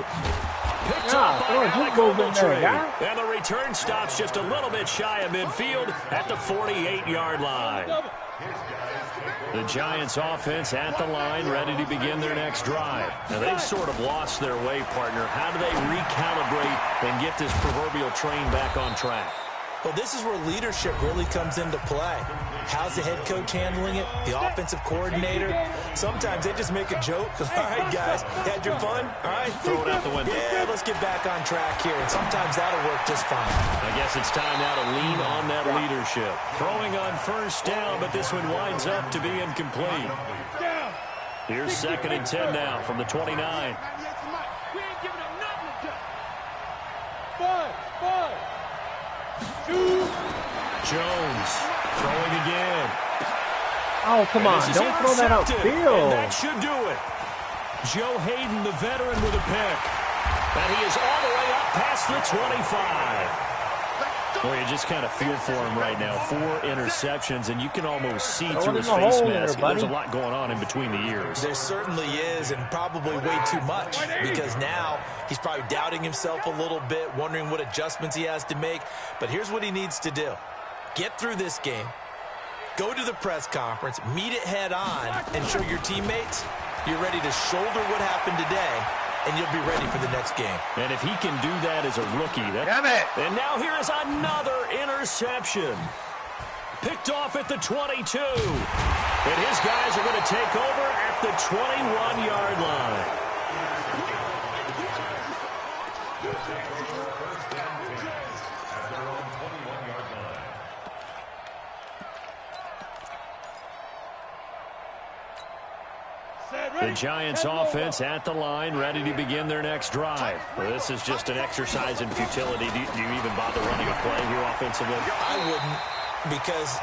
Picked up by Alec in there, Ogletree. guy. And the return stops just a little bit shy of midfield at the 48-yard line. The Giants offense at the line, ready to begin their next drive. Now, they've sort of lost their way, partner. How do they recalibrate and get this proverbial train back on track? Well, this is where leadership really comes into play. How's the head coach handling it? The offensive coordinator? Sometimes they just make a joke. All right, guys, had your fun? All right, throw it out the window. Yeah, let's get back on track here. And sometimes that'll work just fine. I guess it's time now to lean on that leadership. Throwing on first down, but this one winds up to be incomplete. Here's 2nd and 10 now from the 29. We ain't giving up nothing to Five. Jones throwing again. Oh, come on. Don't throw that outfield. And that should do it. Joe Hayden, the veteran, with a pick. And he is all the way up past the 25. Well, you just kind of feel for him right now. 4 interceptions, and you can almost see through his face mask. There's a lot going on in between the ears. There certainly is, and probably way too much, because now he's probably doubting himself a little bit, wondering what adjustments he has to make. But here's what he needs to do. Get through this game, go to the press conference, meet it head on, and show your teammates you're ready to shoulder what happened today, and you'll be ready for the next game. And if he can do that as a rookie, damn it! And now here is another interception. Picked off at the 22. And his guys are going to take over at the 21-yard line. The Giants offense at the line, ready to begin their next drive. Well, this is just an exercise in futility. Do you even bother running a play here offensively? I wouldn't, because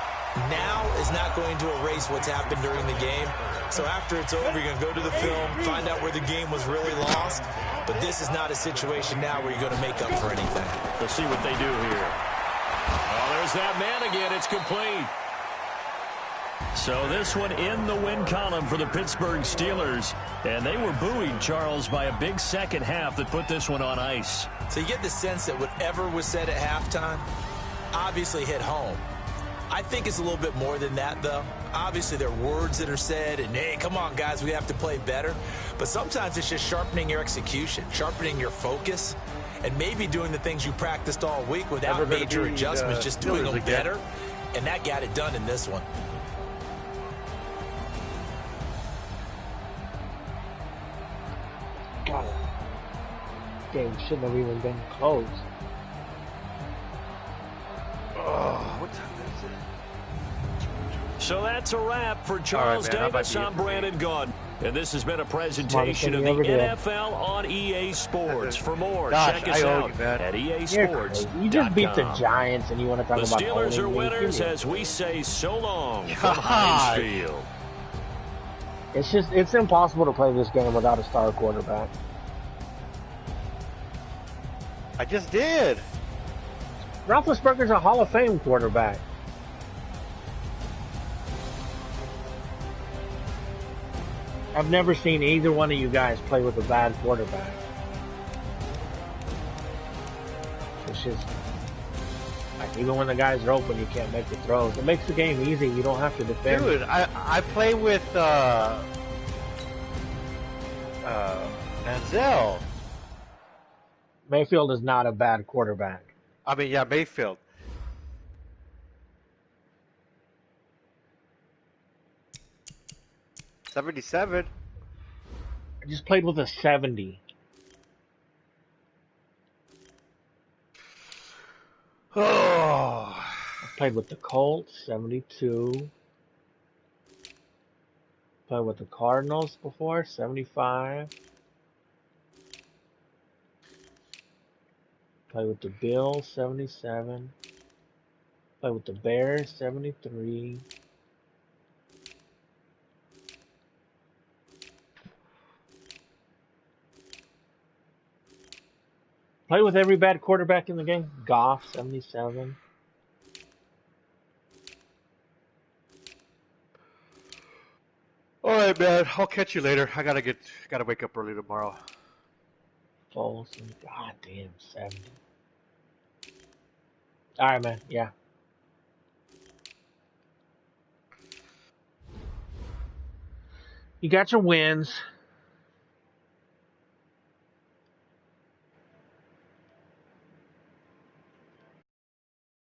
now is not going to erase what's happened during the game. So after it's over, you're going to go to the film, find out where the game was really lost. But this is not a situation now where you're going to make up for anything. We'll see what they do here. Oh, there's that man again. It's complete. So this one in the win column for the Pittsburgh Steelers. And they were buoyed, Charles, by a big second half that put this one on ice. So you get the sense that whatever was said at halftime obviously hit home. I think it's a little bit more than that, though. Obviously, there are words that are said, and, hey, come on, guys, we have to play better. But sometimes it's just sharpening your execution, sharpening your focus, and maybe doing the things you practiced all week without major adjustments, just doing them better. And that got it done in this one. God, game shouldn't have even been close. Oh, what time is it? So that's a wrap for Charles Davis. I'm Brandon Gaudin. And this has been a presentation of the NFL on EA Sports. For more, check us out at EA Sports. You just beat the Giants and you want to talk about the Steelers are winners as we say so long from Heinz Field. It's impossible to play this game without a star quarterback. I just did. Roethlisberger's a Hall of Fame quarterback. I've never seen either one of you guys play with a bad quarterback. It's just like, even when the guys are open, you can't make the throws. It makes the game easy. You don't have to defend. Dude, I play with Manziel. Mayfield is not a bad quarterback. I mean, yeah, Mayfield. $77. I just played with a 70. Oh. I played with the Colts, 72. Played with the Cardinals before, 75. Played with the Bills, 77. Played with the Bears, 73. Play with every bad quarterback in the game. Goff, 77. All right, man. I'll catch you later. I gotta wake up early tomorrow. Folsom. Goddamn 70. All right, man. Yeah. You got your wins.